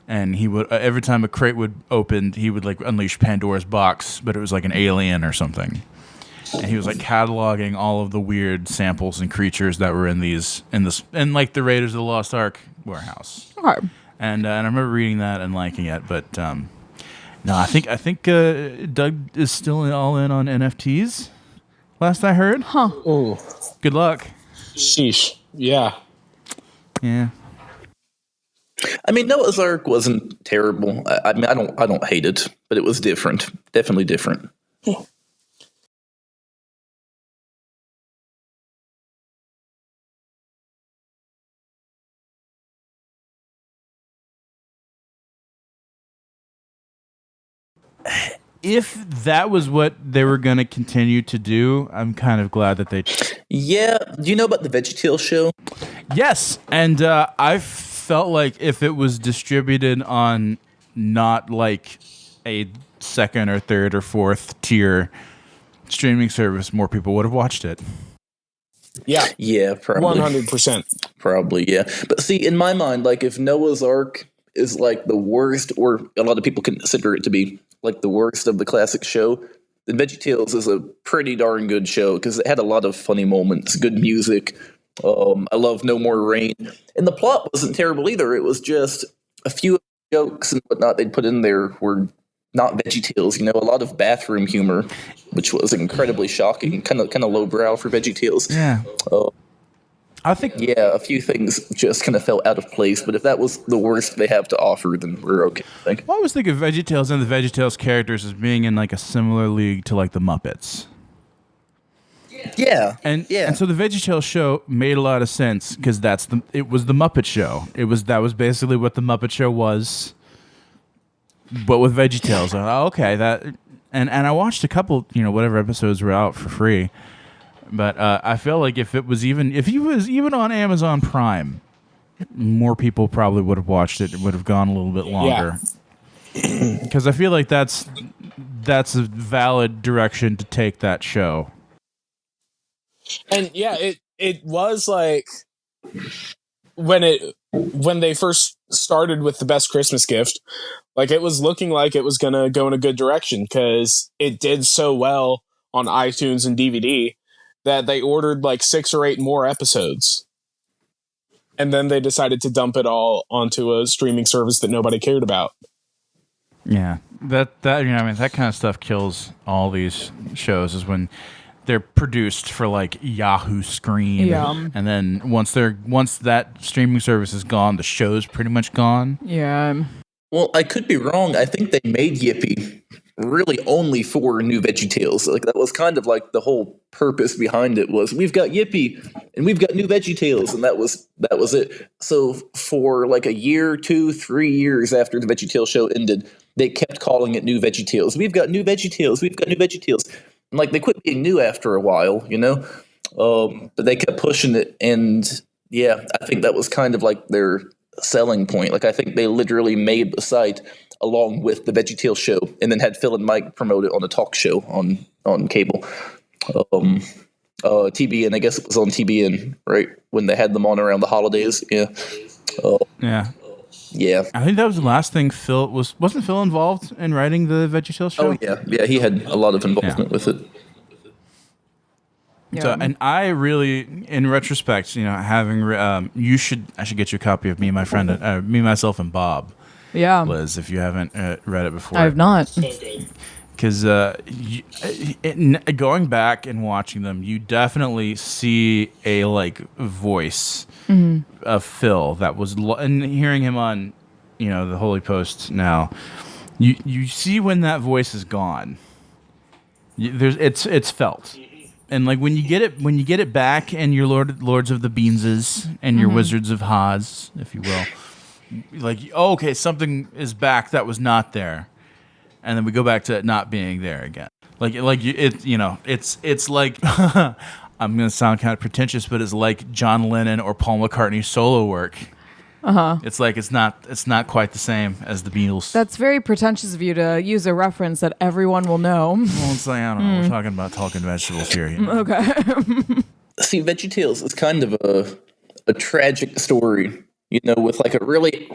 And he would, every time a crate would open, he would like unleash Pandora's box, but it was like an alien or something. And he was like cataloging all of the weird samples and creatures that were in like the Raiders of the Lost Ark warehouse. Okay. And I remember reading that and liking it, but no, I think Doug is still all in on NFTs. Last I heard. Huh. Ooh, Good luck. sheesh. Yeah. Yeah. I mean, Noah's Ark wasn't terrible. I mean, I don't hate it, but it was different. Definitely different. If that was what they were going to continue to do, I'm kind of glad that they. Yeah. Do you know about the VeggieTales show? Yes, and I felt like if it was distributed on not like a second or third or fourth tier streaming service, more people would have watched it. Yeah. Yeah, probably. 100%. Probably, yeah. But see, in my mind, like if Noah's Ark is like the worst, or a lot of people consider it to be like the worst of the classic show, then VeggieTales is a pretty darn good show because it had a lot of funny moments, good music. I love No More Rain. And the plot wasn't terrible either. It was just a few jokes and whatnot they'd put in there were not VeggieTales, you know, a lot of bathroom humor, which was incredibly shocking, kind of lowbrow for VeggieTales. Yeah. I think Yeah, a few things just kind of fell out of place, but if that was the worst they have to offer, then we're okay, I think. I always think of VeggieTales and the VeggieTales characters as being in like a similar league to like the Muppets. Yeah. And so the VeggieTales show made a lot of sense because it was the Muppet Show. That was basically what the Muppet Show was, but with VeggieTales. Okay, and I watched a couple, whatever episodes were out for free. But I feel like if he was even on Amazon Prime, more people probably would have watched it. It would have gone a little bit longer. Because I feel like that's a valid direction to take that show. And yeah, it was like when they first started with the best Christmas gift, like it was looking like it was gonna go in a good direction because it did so well on iTunes and DVD that they ordered like 6 or 8 more episodes. And then they decided to dump it all onto a streaming service that nobody cared about. Yeah. That kind of stuff kills all these shows is when they're produced for like Yahoo Screen. Yeah. And then once that streaming service is gone, the show's pretty much gone. Yeah. Well, I could be wrong. I think they made Yippee really only for new VeggieTales. Like that was kind of like the whole purpose behind it was we've got Yippee and we've got new VeggieTales, and that was it. So for like a year, 2, 3 years after the VeggieTales show ended, they kept calling it New VeggieTales. We've got New VeggieTales. We've got New VeggieTales. And like they quit being new after a while, you know. But they kept pushing it, and yeah, I think that was kind of like their selling point. Like I think they literally made the site along with the VeggieTales show, and then had Phil and Mike promote it on a talk show on cable. TBN, I guess it was on TBN, right? When they had them on around the holidays. Yeah. Yeah. Yeah. I think that was the last thing Phil wasn't Phil involved in writing the VeggieTales show? Oh, yeah. Yeah, he had a lot of involvement with it. Yeah. So, and I really, in retrospect, you know, having I should get you a copy of Me, My Friend, Me, Myself, and Bob. Yeah. Liz, if you haven't read it before. I have not. Because going back and watching them, you definitely see a voice of Phil that was, and hearing him on, you know, the Holy Post now, you see when that voice is gone. It's felt, and like when you get it back, and your Lords of the Beanses and your Wizards of Haas, if you will, like okay, something is back that was not there. And then we go back to it not being there again. It's like I'm gonna sound kind of pretentious, but it's like John Lennon or Paul McCartney's solo work. It's like it's not quite the same as the Beatles. That's very pretentious of you to use a reference that everyone will know. Well, it's like I don't know. We're talking about talking vegetables here. You know? Okay. See, VeggieTales is kind of a tragic story, you know, with a really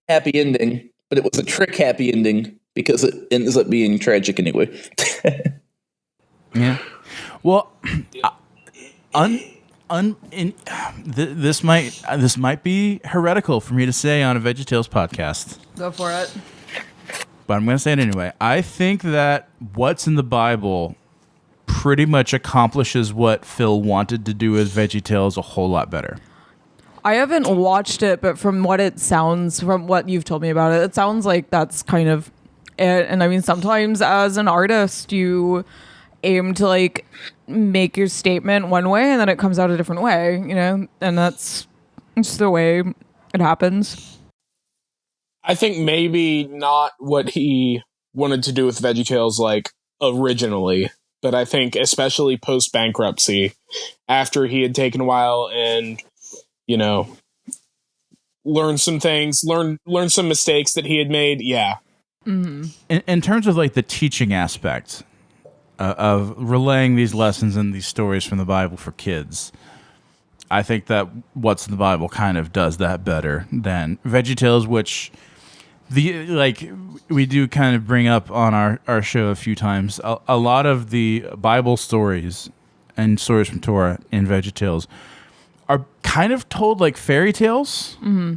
happy ending, but it was a trick happy ending. Because it ends up being tragic anyway. Yeah. Well, this might be heretical for me to say on a VeggieTales podcast. Go for it. But I'm going to say it anyway. I think that what's in the Bible pretty much accomplishes what Phil wanted to do with VeggieTales a whole lot better. I haven't watched it, but from what you've told me about it, it sounds like that's kind of it. And I mean, sometimes as an artist, you aim to make your statement one way and then it comes out a different way, you know, and that's just the way it happens. I think maybe not what he wanted to do with VeggieTales originally, but I think especially post bankruptcy, after he had taken a while and, you know, learn some things, learn some mistakes that he had made. Yeah. Mm-hmm. In terms of the teaching aspect of relaying these lessons and these stories from the Bible for kids, I think that What's in the Bible kind of does that better than VeggieTales, which we do kind of bring up on our show a few times. A lot of the Bible stories and stories from Torah in VeggieTales are kind of told like fairy tales. Mm-hmm.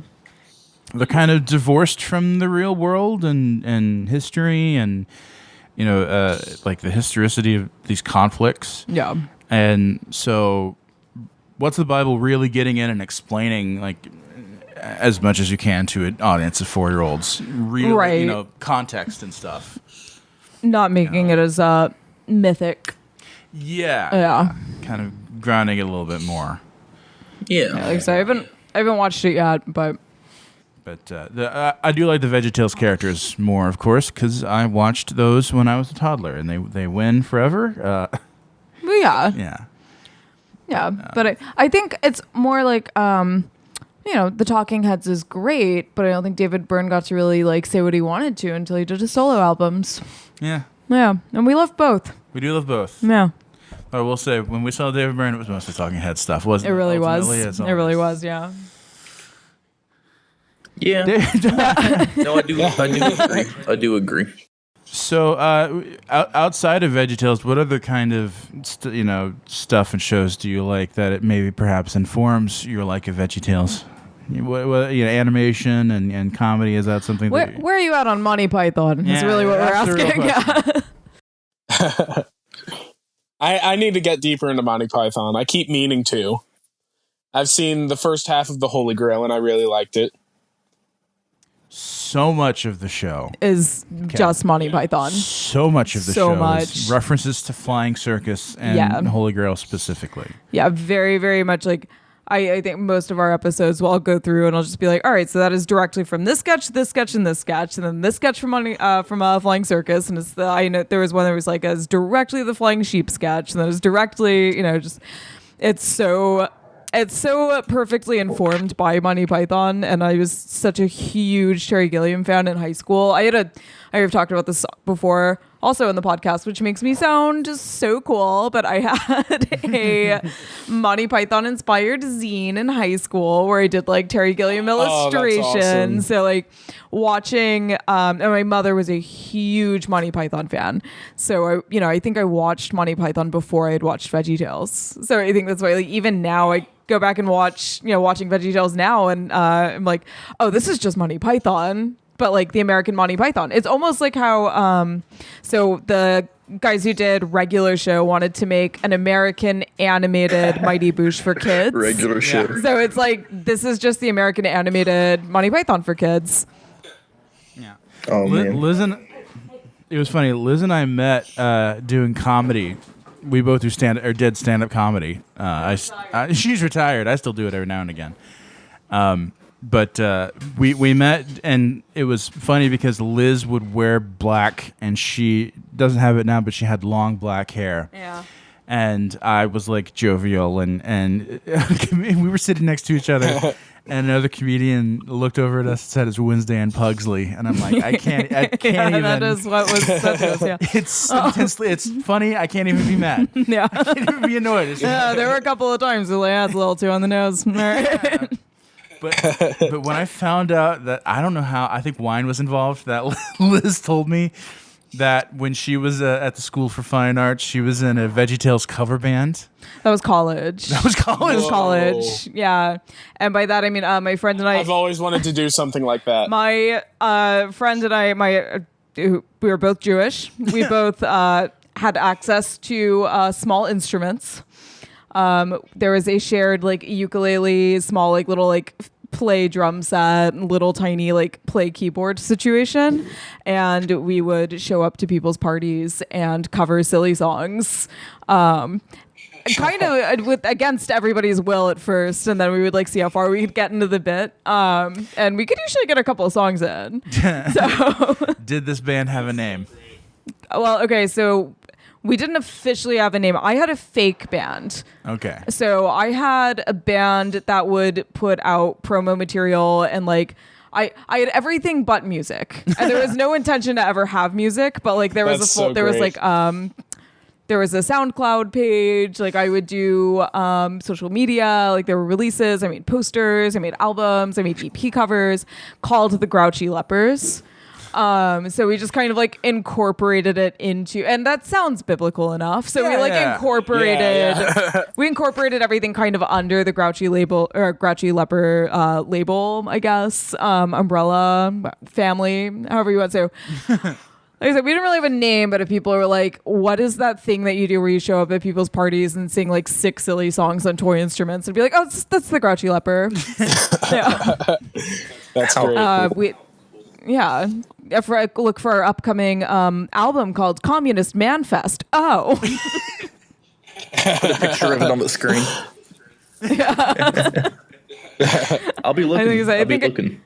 They're kind of divorced from the real world and history and, you know, the historicity of these conflicts. Yeah. And so what's the Bible really getting in and explaining, as much as you can to an audience of 4-year-olds, really, right. You know, context and stuff. Not making it as mythic. Yeah. Yeah. Kind of grounding it a little bit more. Yeah. Like I said, I haven't watched it yet, but I do like the VeggieTales characters more, of course, because I watched those when I was a toddler, and they win forever. yeah. But I think it's more like, you know, the Talking Heads is great, but I don't think David Byrne got to really say what he wanted to until he did his solo albums. Yeah. Yeah, and we love both. We do love both. Yeah. I will say, when we saw David Byrne, it was mostly Talking Head stuff, wasn't it? It really was. It really was, yeah. Yeah. No, I do agree. I do agree. So, outside of VeggieTales, what other kind of stuff and shows do you like that it maybe perhaps informs your like of VeggieTales? Animation and comedy, is that something? Where are you at on Monty Python? Is really what we're asking. Yeah. I need to get deeper into Monty Python. I keep meaning to. I've seen the first half of The Holy Grail and I really liked it. So much of the show is just Monty Python. So much of the show is references to Flying Circus and Holy Grail specifically. Yeah, very, very much I think most of our episodes will all go through and I'll just be like, all right, so that is directly from this sketch, and this sketch, and then this sketch from Flying Circus, and I know there was one that was like as directly the Flying Sheep sketch, and then it was directly, just it's so perfectly informed by Monty Python, and I was such a huge Terry Gilliam fan in high school. I have talked about this before, also in the podcast, which makes me sound just so cool, but I had a Monty Python inspired zine in high school where I did like Terry Gilliam illustrations. Awesome. So like watching, and my mother was a huge Monty Python fan. So I think I watched Monty Python before I had watched VeggieTales. So I think that's why like even now I go back and watching VeggieTales now, and I'm like, oh, this is just Monty Python, but like the American Monty Python. It's almost like how so the guys who did regular show wanted to make an American animated Mighty Boosh for kids. Regular show. So it's like this is just the American animated Monty Python for kids. Yeah. Oh man. It was funny. Liz and I met doing comedy. We both did stand-up comedy. She's retired. I still do it every now and again. But we met, and it was funny because Liz would wear black, and she doesn't have it now, but she had long black hair. Yeah. And I was like jovial, and we were sitting next to each other. And another comedian looked over at us and said, "It's Wednesday and Pugsley," and I'm like, I can't Yeah, even. that is what was said to us, yeah. It's intensely. It's funny. I can't even be mad. Yeah. I can't even be annoyed. It's Yeah, there were a couple of times where it's a little too on the nose. All right. But when I found out that, I don't know how, I think wine was involved, that Liz told me that when she was at the School for Fine Arts, she was in a VeggieTales cover band. That was college. That was college? It was college, yeah. And by that, I mean, my friend and I... I've always wanted to do something like that. My friend and I, we were both Jewish. We both had access to small instruments. There was a shared like ukulele, small like little like play drum set, little tiny like play keyboard situation, and we would show up to people's parties and cover silly songs. Kind of against everybody's will at first, and then we would like see how far we could get into the bit. And we could usually get a couple of songs in. So, Did this band have a name? well, okay, so we didn't officially have a name. I had a fake band. Okay. So I had a band that would put out promo material, and like I had everything but music. And there was no intention to ever have music, but like there was That's a full so there was great. like there was a SoundCloud page. Like I would do social media. Like there were releases. I made posters. I made albums. I made EP covers called the Grouchy Lepers. So we just kind of like incorporated it into, and that sounds biblical enough. So we like incorporated, we incorporated everything kind of under the Grouchy label or Grouchy Leper label, I guess, umbrella, family, however you want. So like I said, we didn't really have a name, but if people were like, what is that thing that you do where you show up at people's parties and sing like 6 silly songs on toy instruments? And be like, oh, that's the Grouchy Leper. Yeah. That's great. If I look for our upcoming album called Communist Manfest. Oh. Put a picture of it on the screen. I'll be looking. I'll be looking.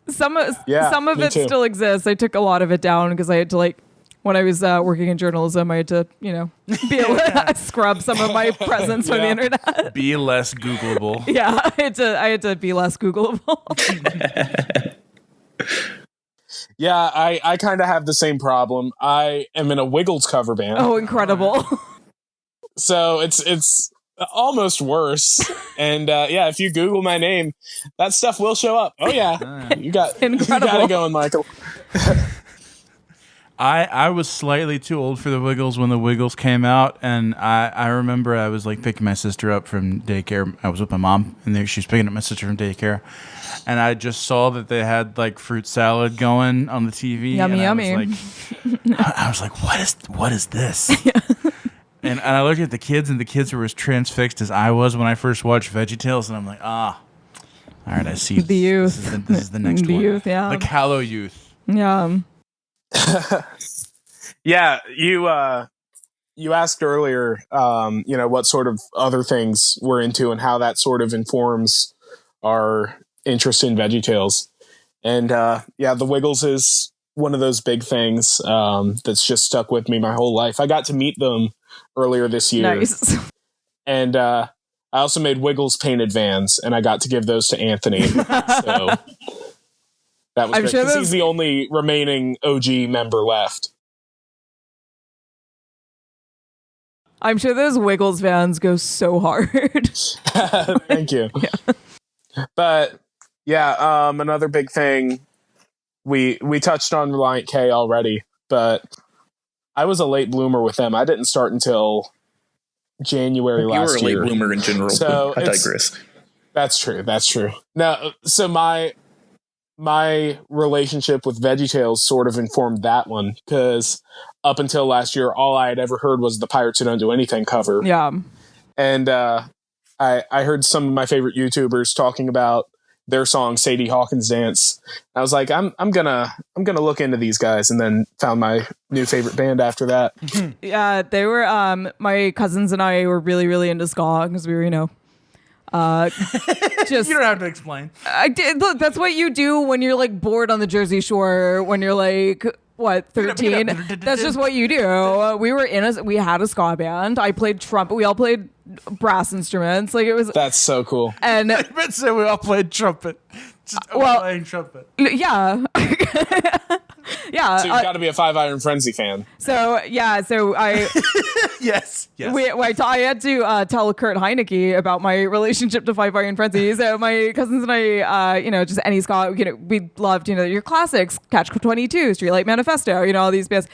Some of me it too. still exists. I took a lot of it down because I had to like, when I was working in journalism, I had to, be able to scrub some of my presence from the internet. Be less Googleable. Yeah, I had to be less Googleable. Yeah, I kind of have the same problem. I am in a Wiggles cover band. Oh, incredible. So it's almost worse. And if you Google my name, that stuff will show up. Oh yeah. You got it going, Michael. I was slightly too old for the Wiggles when the Wiggles came out, and I remember I was like picking my sister up from daycare. I was with my mom, and she was picking up my sister from daycare, and I just saw that they had like fruit salad going on the TV. Yummy, and yummy. I was like, what is this? And I looked at the kids, and the kids were as transfixed as I was when I first watched VeggieTales, and I'm like, all right, I see. The youth. This is the next The one. youth, yeah. The callow youth. Yeah. Yeah, you you asked earlier, what sort of other things we're into and how that sort of informs our interest in VeggieTales. And the Wiggles is one of those big things that's just stuck with me my whole life. I got to meet them earlier this year. Nice. And I also made Wiggles painted vans, and I got to give those to Anthony. So that was great, because he's the only remaining OG member left. I'm sure those Wiggles vans go so hard. Thank you. Yeah. But yeah, another big thing, we touched on Reliant K already, but I was a late bloomer with them. I didn't start until January last year. You were a late bloomer in general. So I digress. That's true. Now, so my relationship with VeggieTales sort of informed that one, because up until last year, all I had ever heard was the Pirates Who Don't Do Anything cover. Yeah. And I heard some of my favorite YouTubers talking about their song Sadie Hawkins Dance. I was like, I'm gonna look into these guys, and then found my new favorite band after that. Yeah, they were my cousins and I were really, really into ska, because we were, just You don't have to explain. I did. Look, that's what you do when you're like bored on the Jersey Shore, when you're like, what, 13? That's just what you do. We had a ska band. I played trumpet. We all played brass instruments. Like, it was. That's so cool. And I bet say we all played trumpet. Just playing trumpet. yeah. Yeah. So you've got to be a 5-Iron Frenzy fan. So I. Yes. I had to tell Kurt Heineke about my relationship to 5-Iron Frenzy. So my cousins and I, just any ska, we loved, your classics, Catch-22, Streetlight Manifesto, all these bands.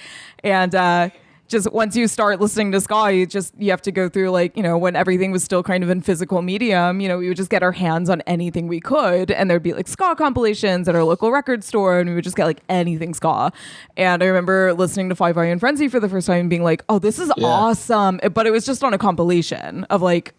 And just once you start listening to ska, you have to go through, like, when everything was still kind of in physical medium, we would just get our hands on anything we could. And there'd be like ska compilations at our local record store, and we would just get like anything ska. And I remember listening to 5-Iron Frenzy for the first time and being like, oh, this is awesome. But it was just on a compilation of, like,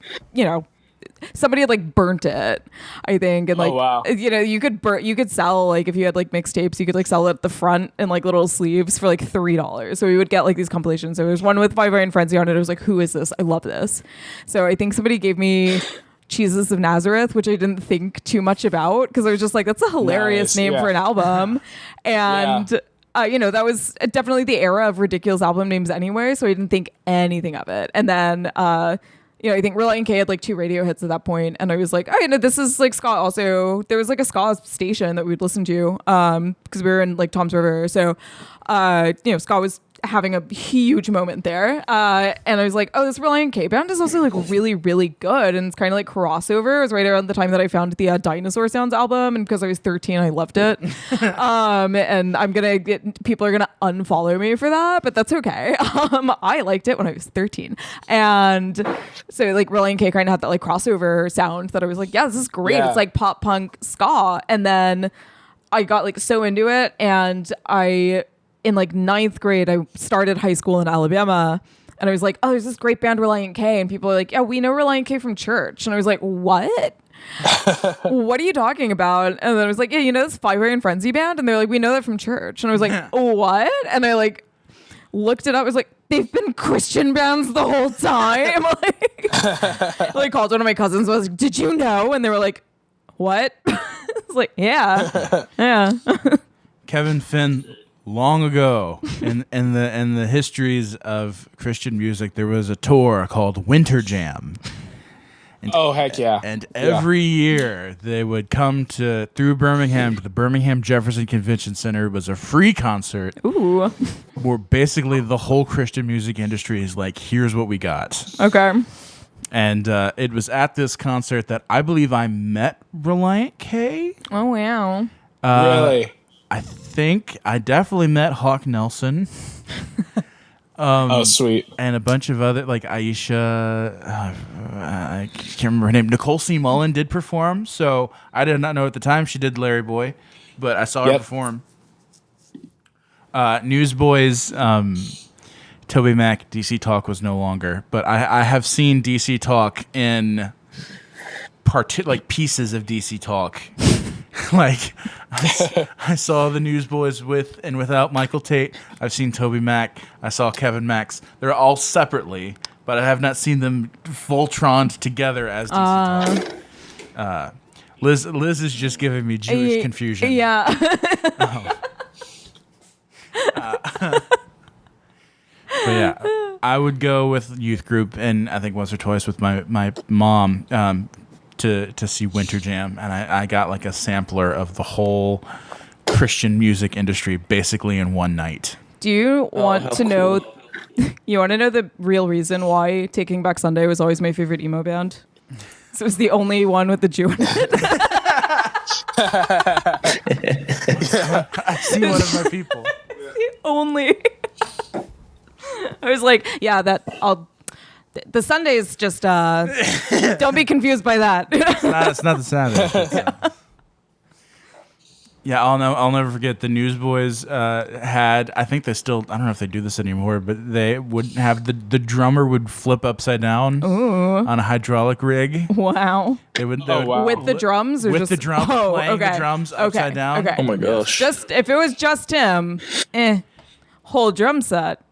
somebody had like burnt it, I think, and like, oh, wow. You could sell, like, if you had like mixtapes, you could like sell it at the front in like little sleeves for like $3. So we would get like these compilations. So there was one with 5-Iron Frenzy on it. I was like, who is this? I love this. So I think somebody gave me Jesus of Nazareth, which I didn't think too much about, because I was just like, that's a hilarious name for an album. And that was definitely the era of ridiculous album names anyway, so I didn't think anything of it. And then I think Reliant K had like 2 radio hits at that point, and I was like, oh, this is like ska. Also, there was like a ska station that we'd listen to because we were in like Tom's River. So, ska was having a huge moment there. And I was like, oh, this Reliant K band is also like really, really good. And it's kind of like crossover. It was right around the time that I found the Dinosaur Sounds album. And because I was 13, I loved it. And people are going to unfollow me for that, but that's okay. I liked it when I was 13. And so like Reliant K kind of had that like crossover sound that I was like, yeah, this is great. Yeah. It's like pop punk ska. And then I got like so into it, and in like 9th grade, I started high school in Alabama, and I was like, oh, there's this great band, Reliant K. And people are like, yeah, we know Reliant K from church. And I was like, what? What are you talking about? And then I was like, yeah, this 5-Iron Frenzy band? And they're like, we know that from church. And I was like, what? And I like looked it up. I was like, they've been Christian bands the whole time. Like called one of my cousins. I was like, did you know? And they were like, what? I was like, yeah. Kevin Finn, long ago in the histories of Christian music, there was a tour called Winter Jam. And, oh, heck yeah. And every year they would come through Birmingham to the Birmingham Jefferson Convention Center. It was a free concert. Ooh. Where basically the whole Christian music industry is like, here's what we got. Okay. And it was at this concert that I believe I met Reliant K. Oh, wow. Really? I think I definitely met Hawk Nelson. Oh, sweet. And a bunch of other, like Aisha, I can't remember her name. Nicole C. Mullen did perform, so I did not know at the time she did Larry Boy, but I saw her perform. Newsboys, Toby Mac, DC Talk was no longer, but I have seen DC Talk in pieces of DC Talk. Like, I saw the Newsboys with and without Michael Tate. I've seen Toby Mac. I saw Kevin Max. They're all separately, but I have not seen them Voltroned together as DC Talk. Liz is just giving me Jewish confusion. Yeah. But yeah, I would go with youth group, and I think once or twice with my mom to see Winter Jam, and I got like a sampler of the whole Christian music industry basically in one night. Do you want to know? cool. You want to know the real reason why Taking Back Sunday was always my favorite emo band? So it was the only one with the Jew in it. I see one of my people. Only. I was like, yeah, the Sundays just don't be confused by that. It's not the Sabbath. Yeah, I'll never forget the Newsboys had, I think they still, I don't know if they do this anymore, but they would have the drummer would flip upside down on a hydraulic rig. Wow. They would wow. With the drums or with just the drums, playing okay. the drums upside down. Okay. Oh my gosh. Just if it was just him, whole drum set.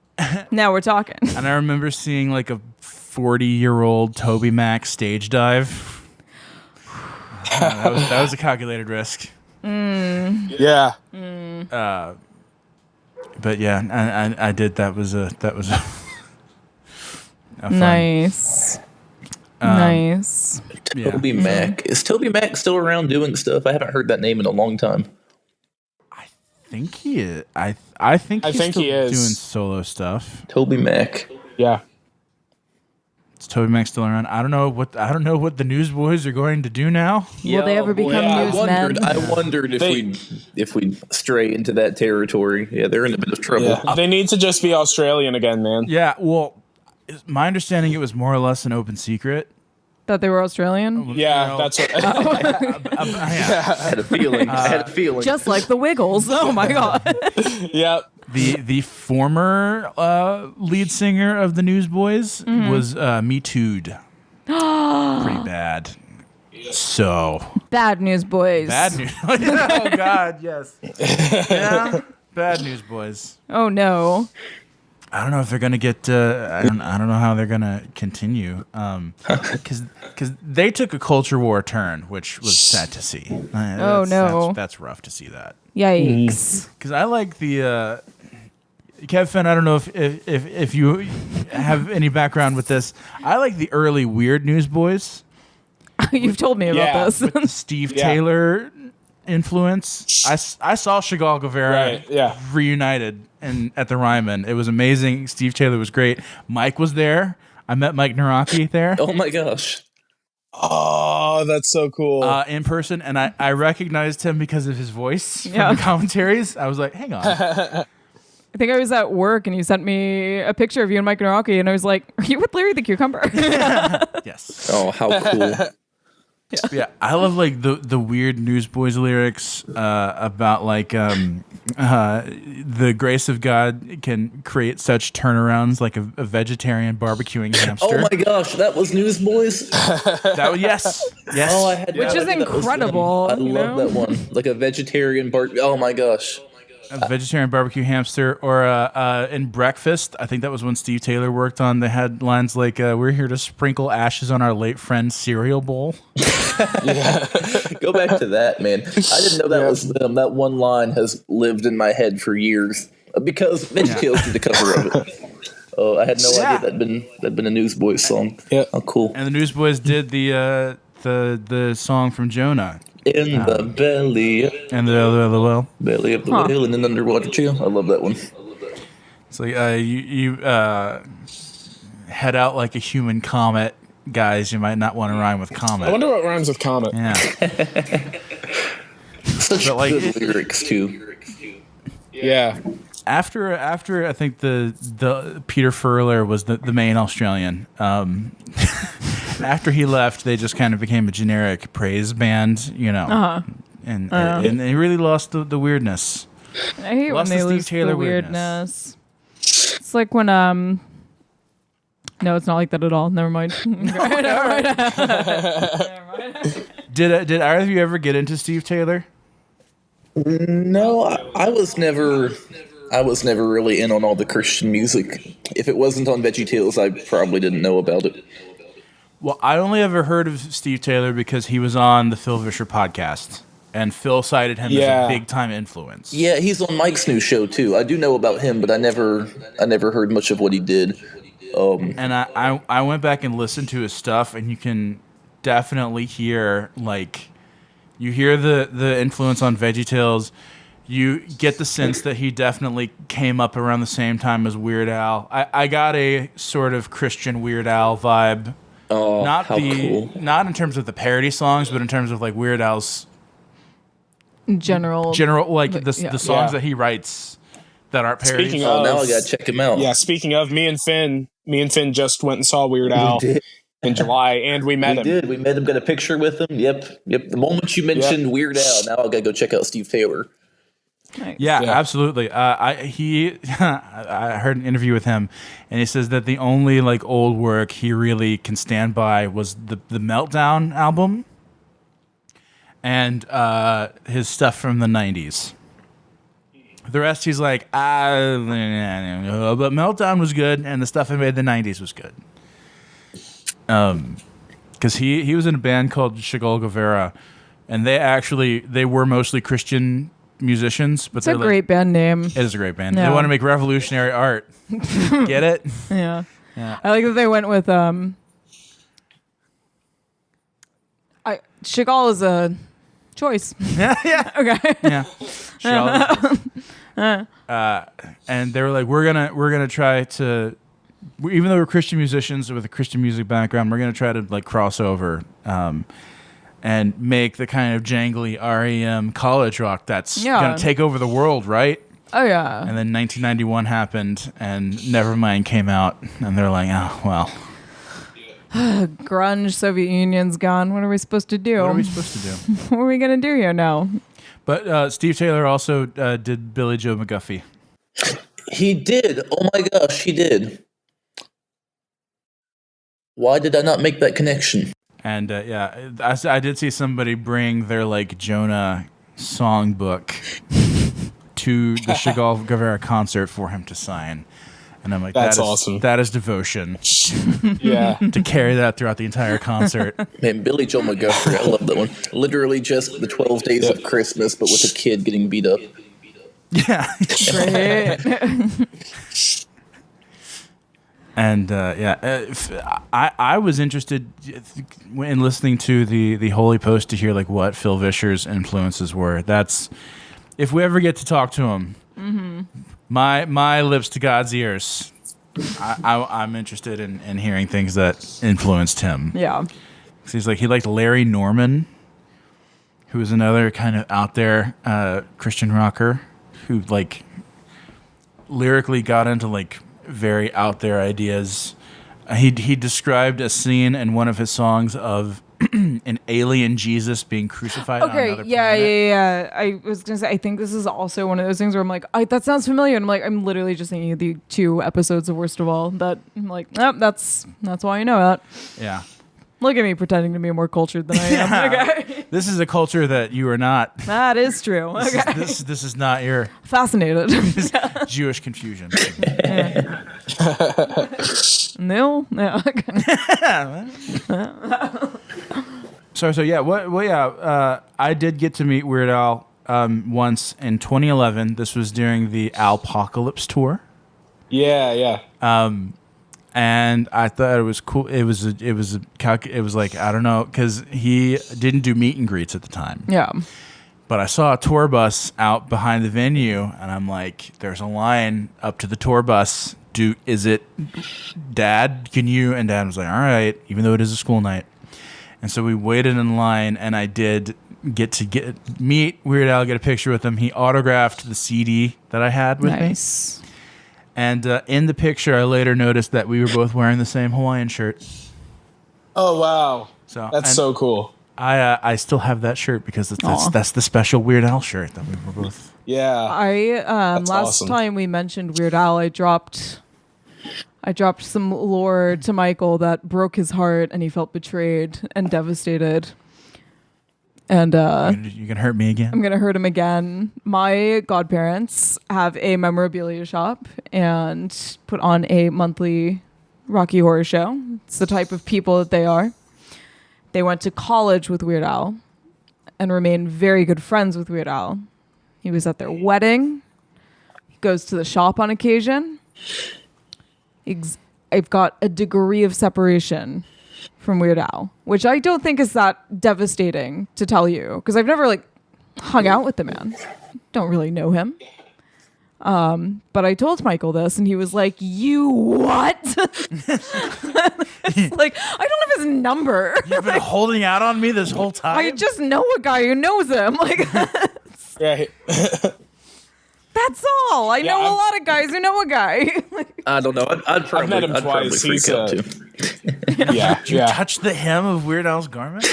Now we're talking. And I remember seeing like a 40-year-old Toby Mac stage dive. That was a calculated risk. Yeah. But yeah, I did. That was a fun. Nice. Nice. Yeah. Toby Mac. Is Toby Mac still around doing stuff? I haven't heard that name in a long time. I think he is. I think he's think still he is. doing solo stuff. Toby Mac. Yeah. Is Toby Mac still around? I don't know what the Newsboys are going to do now. Will they ever become newsmen? I wondered if we'd stray into that territory. Yeah, they're in a bit of trouble. Yeah. They need to just be Australian again, man. Yeah. Well, my understanding it was more or less an open secret. That they were Australian? Yeah, that's what. I had a feeling. Just like the Wiggles. Oh my God. Yeah. The former lead singer of the Newsboys was Me Too'd. Pretty bad. So Bad news, boys. bad news. Oh God, yes. Yeah, bad Newsboys. Oh no. I don't know if they're gonna get. I don't know how they're gonna continue. Because they took a culture war turn, which was sad to see. That's rough to see that. Yikes. Because I like the Kev, I don't know if you have any background with this. I like the early weird Newsboys. You've told me about this. With the Steve Taylor influence. I saw Chagall Guevara reunited at the Ryman. It was amazing. Steve Taylor was great. Mike was there. I met Mike Naraki there. Oh my gosh. Oh, that's so cool. In person, and I recognized him because of his voice from the commentaries. I was like, hang on. I think I was at work and you sent me a picture of you and Mike Naraki, and I was like, are you with Larry the Cucumber? Yes. Oh, how cool. Yeah, I love like the weird Newsboys lyrics about like the grace of God can create such turnarounds like a vegetarian barbecuing hamster. Oh my gosh, that was Newsboys? Yes. Oh, I had Which is incredible. I love that one. Like a vegetarian Oh my gosh. A vegetarian barbecue hamster, or in Breakfast, I think that was when Steve Taylor worked on. They had lines like, "We're here to sprinkle ashes on our late friend's cereal bowl." Go back to that, man. I didn't know that was them. That one line has lived in my head for years because VeggieTales did the cover of it. Oh, I had no idea that'd been a Newsboys song. Yeah. Oh, cool. And the Newsboys did the song from Jonah. In the belly And the well. belly of the whale and an underwater chill. I love that one. So you head out like a human comet, guys. You might not want to rhyme with comet. I wonder what rhymes with comet. Yeah. Such But, like, good lyrics too. Yeah. After I think the Peter Furler was the main Australian. After he left, they just kind of became a generic praise band, and they really lost the weirdness. I hate when Lost they the Steve lose Taylor the weirdness. It's like when no, it's not like that at all. Never mind. Did either of you ever get into Steve Taylor? No, I was never. I was never really in on all the Christian music. If it wasn't on VeggieTales, I probably didn't know about it. Well, I only ever heard of Steve Taylor because he was on the Phil Vischer podcast, and Phil cited him as a big time influence. Yeah, he's on Mike's new show too. I do know about him, but I never heard much of what he did. And I went back and listened to his stuff, and you can definitely hear you hear the influence on VeggieTales. You get the sense that he definitely came up around the same time as Weird Al. I got a sort of Christian Weird Al vibe. Oh, Not cool. Not in terms of the parody songs, but in terms of like Weird Al's general like the songs that he writes that aren't parodies. Speaking Oh, of, now I gotta check him out. yeah, speaking of, me and Finn just went and saw Weird Al in July, and we met him. We met him, got a picture with him. Yep. The moment you mentioned Weird Al, now I gotta go check out Steve Taylor. Nice. Yeah, absolutely. I heard an interview with him, and he says that the only like old work he really can stand by was the Meltdown album and his stuff from the 90s. The rest he's like, but Meltdown was good, and the stuff I made in the 90s was good. Because he was in a band called Chagall Guevara, and they were mostly Christian musicians, but It's a great band name. It is a great band. Yeah. They want to make revolutionary art. Get it? Yeah. I like that they went with Chagall is a choice. Yeah. Okay. Yeah. And they were like, we're gonna try to, even though we're Christian musicians with a Christian music background, we're gonna try to like cross over and make the kind of jangly REM college rock that's gonna take over the world, right? Oh yeah. And then 1991 happened, and Nevermind came out, and they're like, oh well. Grunge, Soviet Union's gone. What are we supposed to do? What are we supposed to do? What are we gonna do here now? But Steve Taylor also did Billy Joe McGuffey. He did. Oh my gosh, he did. Why did I not make that connection? And I did see somebody bring their like Jonah songbook to the Chagall Guevara concert for him to sign. And I'm like, That's awesome. That is devotion. Yeah. To carry that throughout the entire concert. Man, Billy Joe McGuffrey, I love that one. Literally just the 12 Days of Christmas, but with a kid getting beat up. Yeah. Great. And I was interested in listening to the Holy Post to hear like what Phil Vischer's influences were. That's if we ever get to talk to him. Mm-hmm. My lips to God's ears. I'm interested in hearing things that influenced him. Yeah. He's like he liked Larry Norman, who was another kind of out there Christian rocker who like lyrically got into like very out there ideas. He described a scene in one of his songs of an alien Jesus being crucified on another planet. Yeah. I was gonna say I think this is also one of those things where I'm like, that sounds familiar. And I'm like, I'm literally just thinking of the 2 episodes of Worst of All that I'm like, that's why I know that. Yeah. Look at me pretending to be more cultured than I am. Okay. This is a culture that you are not. That is true. Okay. This is not your Fascinated. Jewish confusion. No. So yeah. I did get to meet Weird Al once in 2011. This was during the Alpocalypse tour. Yeah. And I thought it was cool. It was like, I don't know, because he didn't do meet and greets at the time. Yeah. But I saw a tour bus out behind the venue, and I'm like, there's a line up to the tour bus. Is it Dad? Can you? And Dad was like, all right, even though it is a school night. And so we waited in line, and I did get to meet Weird Al, get a picture with him. He autographed the CD that I had with me. Nice. And in the picture, I later noticed that we were both wearing the same Hawaiian shirt. Oh wow, That's so cool. I still have that shirt because that's the special Weird Al shirt that we were both. Yeah, last awesome. time we mentioned Weird Al, I dropped some lore to Michael that broke his heart and he felt betrayed and devastated. And You can hurt me again. I'm going to hurt him again. My godparents have a memorabilia shop and put on a monthly Rocky Horror Show. It's the type of people that they are. They went to college with Weird Al and remained very good friends with Weird Al. He was at their wedding. He goes to the shop on occasion. I've got a degree of separation from Weird Al, which I don't think is that devastating to tell you, because I've never hung out with the man. Don't really know him. But I told Michael this, and he was like, "You what?" Like, I don't have his number. You've been holding out on me this whole time. I just know a guy who knows him. Like, Right. that's all. I know a lot of guys who know a guy. I don't know. I'd probably, met him I'd probably twice. freak He's, out too. Yeah. Yeah. Touch the hem of Weird Al's garment.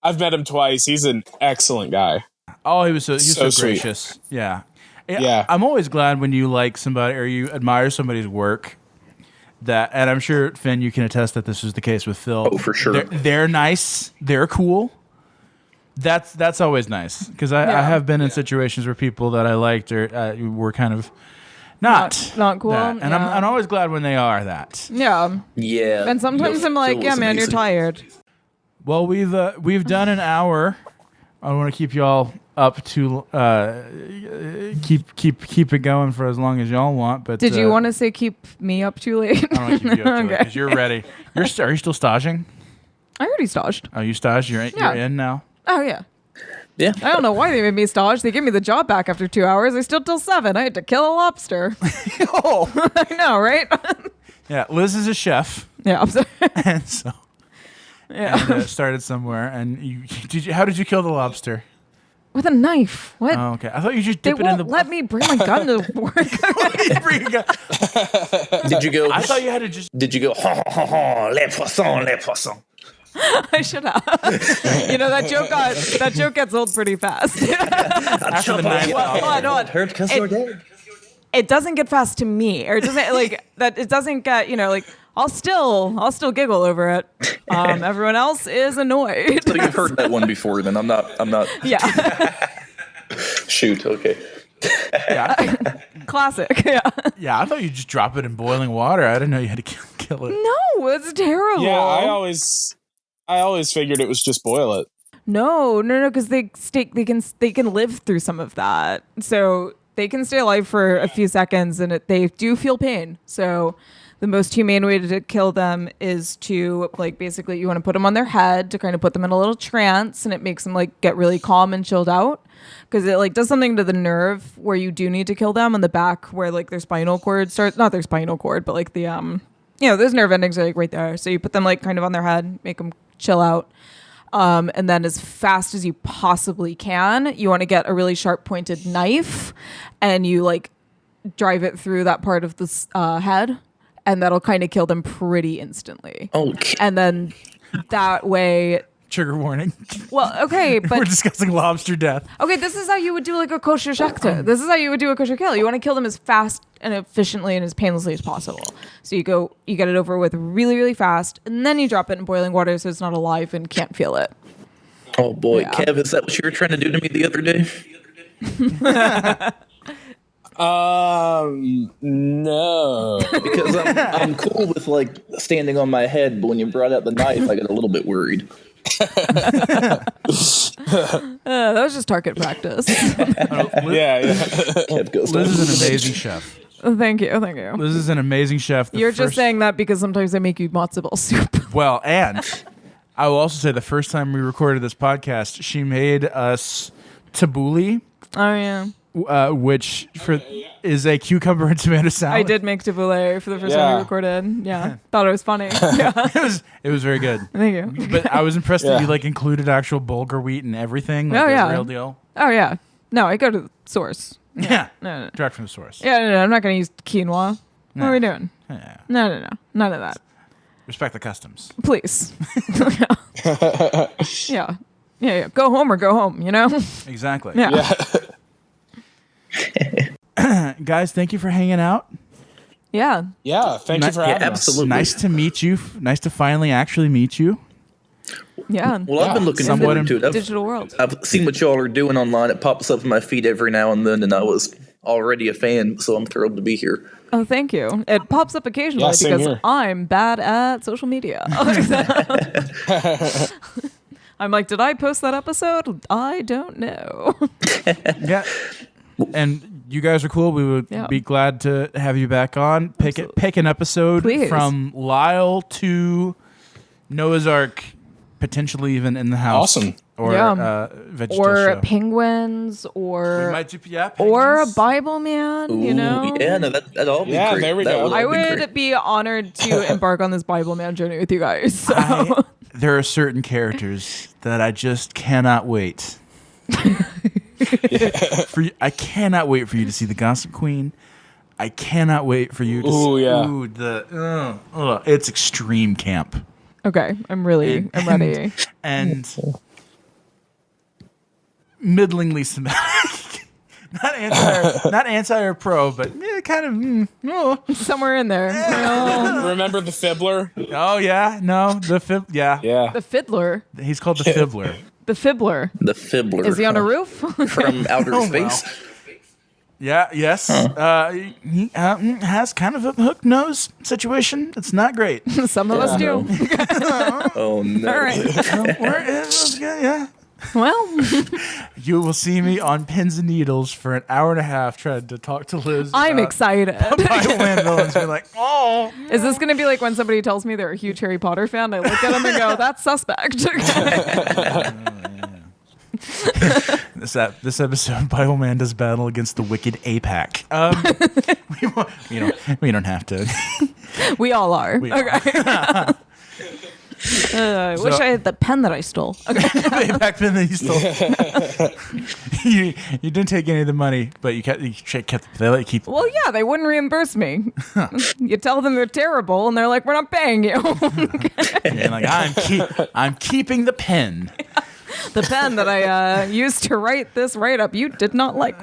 I've met him twice. He's an excellent guy. Oh, he's so sweet. gracious. Yeah. Yeah. I'm always glad when you like somebody or you admire somebody's work. And I'm sure, Finn, you can attest that this is the case with Phil. Oh, for sure. They're nice. They're cool. That's always nice, because I have been in situations where people that I liked were kind of not cool. that. And I'm always glad when they are that. Yeah. Yeah. And sometimes No, I'm like, Phil yeah, was man, you're amazing. tired. Well, we've done an hour. I want to keep y'all up to keep it going for as long as y'all want. But Did you want to say keep me up too late? I don't want to keep you up to it Okay. because you're ready. Are you still staging? I already staged. Oh, you staged? You're in now? Oh, yeah. Yeah. I don't know why they made me stage. They gave me the job back after 2 hours. I still till 7. I had to kill a lobster. Oh. I know, right? Yeah, Liz is a chef, Yeah, I'm sorry. and so started somewhere. And how did you kill the lobster? With a knife. What? Oh, okay. I thought you just They dip it in the. won't let me bring my gun to work. Did you go? I thought you had to just. Did you go? Ha ha ha! Les poissons, les poissons. I should have. That joke gets old pretty fast. After the knife. Hold on. Hurt because you're dead. It doesn't get fast to me, or it doesn't that. It doesn't get I'll still giggle over it. Everyone else is annoyed. So you've heard that one before, then I'm not. Yeah. Shoot. Okay. Yeah. Classic. Yeah. Yeah, I thought you just drop it in boiling water. I didn't know you had to kill it. No, it's terrible. Yeah, I always figured it was just boil it. No, because they can live through some of that. So they can stay alive for a few seconds, and they do feel pain. So the most humane way to kill them is to basically you want to put them on their head to kind of put them in a little trance, and it makes them get really calm and chilled out, because it does something to the nerve where you do need to kill them on the back where their spinal cord starts, not their spinal cord, but the those nerve endings are right there. So you put them kind of on their head, make them chill out. And then as fast as you possibly can, you want to get a really sharp pointed knife and you drive it through that part of the head, and that'll kind of kill them pretty instantly. Okay. And then that way, Trigger warning. well, okay, We're but discussing lobster death. okay, this is how you would do a kosher shechta. This is how you would do a kosher kill. You want to kill them as fast and efficiently and as painlessly as possible. So you get it over with really, really fast, and then you drop it in boiling water so it's not alive and can't feel it. Oh boy, Yeah. Kev, is that what you were trying to do to me the other day? No. Because I'm cool with standing on my head, but when you brought out the knife, I got a little bit worried. That was just target practice. Yeah. Kev goes. Liz is an amazing chef. Thank you. Liz is an amazing chef. You're just saying that because sometimes I make you matzo ball soup. Well, and I will also say the first time we recorded this podcast, she made us tabbouleh, Oh yeah, which is a cucumber and tomato salad. I did make tabbouleh for the first time Yeah. we recorded. Yeah, thought it was funny. Yeah, It was very good. thank you. But I was impressed that Yeah. you included actual bulgur wheat and everything. Oh, the yeah. real deal. Oh yeah, no, I go to the source. Yeah. No. Direct from the source. Yeah, no, I'm not gonna use quinoa. What are we doing? Yeah. No, none of that. Respect the customs. Please. Yeah. Go home or go home. Exactly. Yeah. Guys, thank you for hanging out. Yeah. Yeah. Thank you for having us. absolutely. Nice to meet you. Nice to finally actually meet you. Yeah. Well, I've been looking Somewhat forward to it. Digital world. I've seen what y'all are doing online. It pops up in my feed every now and then, and I was already a fan, so I'm thrilled to be here. Oh, thank you. It pops up occasionally Yeah, same because here. I'm bad at social media. I'm like, did I post that episode? I don't know. Yeah. And you guys are cool. We would Yeah. be glad to have you back on. Pick an episode Please. from Lyle to Noah's Ark, potentially even in the house. Awesome. Or Yeah. VeggieTales Or show. penguins, We or might do, or a penguins. Bible man, you know? Yeah, no, that'd all be Yeah, great. there we That go. all I be would great. be honored to embark on this Bible man journey with you guys. So. There are certain characters that I just cannot wait. I cannot wait for you to see the Gossip Queen. I cannot wait for you to Ooh, see yeah. it's extreme camp. Okay, I'm ready. And middlingly Semitic. not anti or pro, but kind of. Somewhere in there. Well, Remember the Fibbler? Oh yeah, no, Yeah. the fiddler. He's called the Fibbler. The fibbler. The Fibbler. Is he on a roof? From outer Oh, space? Yeah, yes. He has kind of a hook nose situation. It's not great. Some of us do. Oh, no. All right. Yeah. Well, You will see me on pins and needles for an hour and a half trying to talk to Liz. I'm about excited. Bible villains. Be like, oh. Is this going to be like when somebody tells me they're a huge Harry Potter fan? I look at them and go, "That's suspect." This episode, Bible Man does battle against the wicked APAC. We don't have to. We all are. We are. Okay. I wish I had the pen that I stole. Okay. APAC pin that you stole. you didn't take any of the money, but you kept they let you keep. Well, yeah, they wouldn't reimburse me. You tell them they're terrible, and they're like, "We're not paying you." And like I'm keeping the pen. The pen that I used to write this write-up, you did not like.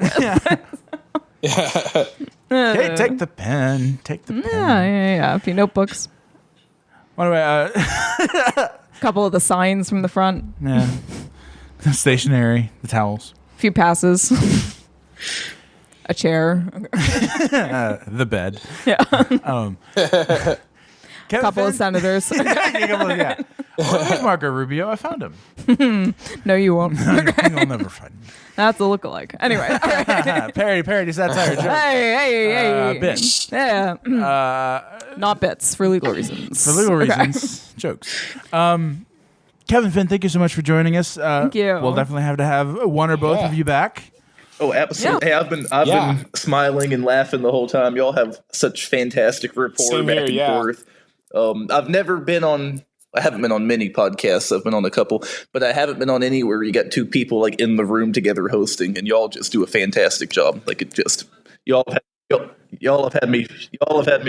Hey, take the pen. Take the pen. Yeah. A few notebooks. Anyway, A couple of the signs from the front. yeah. The stationery, the towels, A few passes. A chair. the bed. Yeah. A Kevin couple of Finn- senators. yeah. Oh, there's Marco Rubio. I found him. No, you won't. You'll never find him. That's a lookalike. Anyway. All right. Parody, satire, joke. Hey. Bits. Yeah. Uh, Not bits for legal reasons. for legal Okay. reasons, jokes. Kevin Finn, thank you so much for joining us. Thank you. We'll definitely have to have one or both of you back. Oh, absolutely. Yeah. Hey, I've been smiling and laughing the whole time. Y'all have such fantastic rapport Same back here, and yeah. forth. I haven't been on many podcasts. I've been on a couple, but I haven't been on any where you got two people like in the room together hosting, and y'all just do a fantastic job. Like it just y'all have had me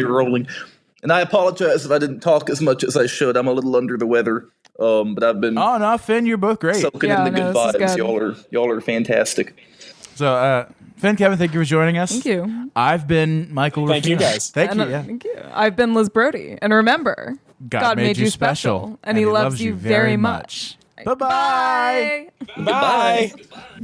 rolling. And I apologize if I didn't talk as much as I should. I'm a little under the weather, but I've been Oh no, Finn, you're both great. soaking Yeah, in the no, good this is vibes. good. Y'all are fantastic. So, Finn, Kevin, thank you for joining us. Thank you. I've been Michael. Thank you, Rufino. guys. Thank you. And, Yeah. Thank you. I've been Liz Brody. And remember, God made you special. And he loves you very much. Bye-bye. Bye. Bye.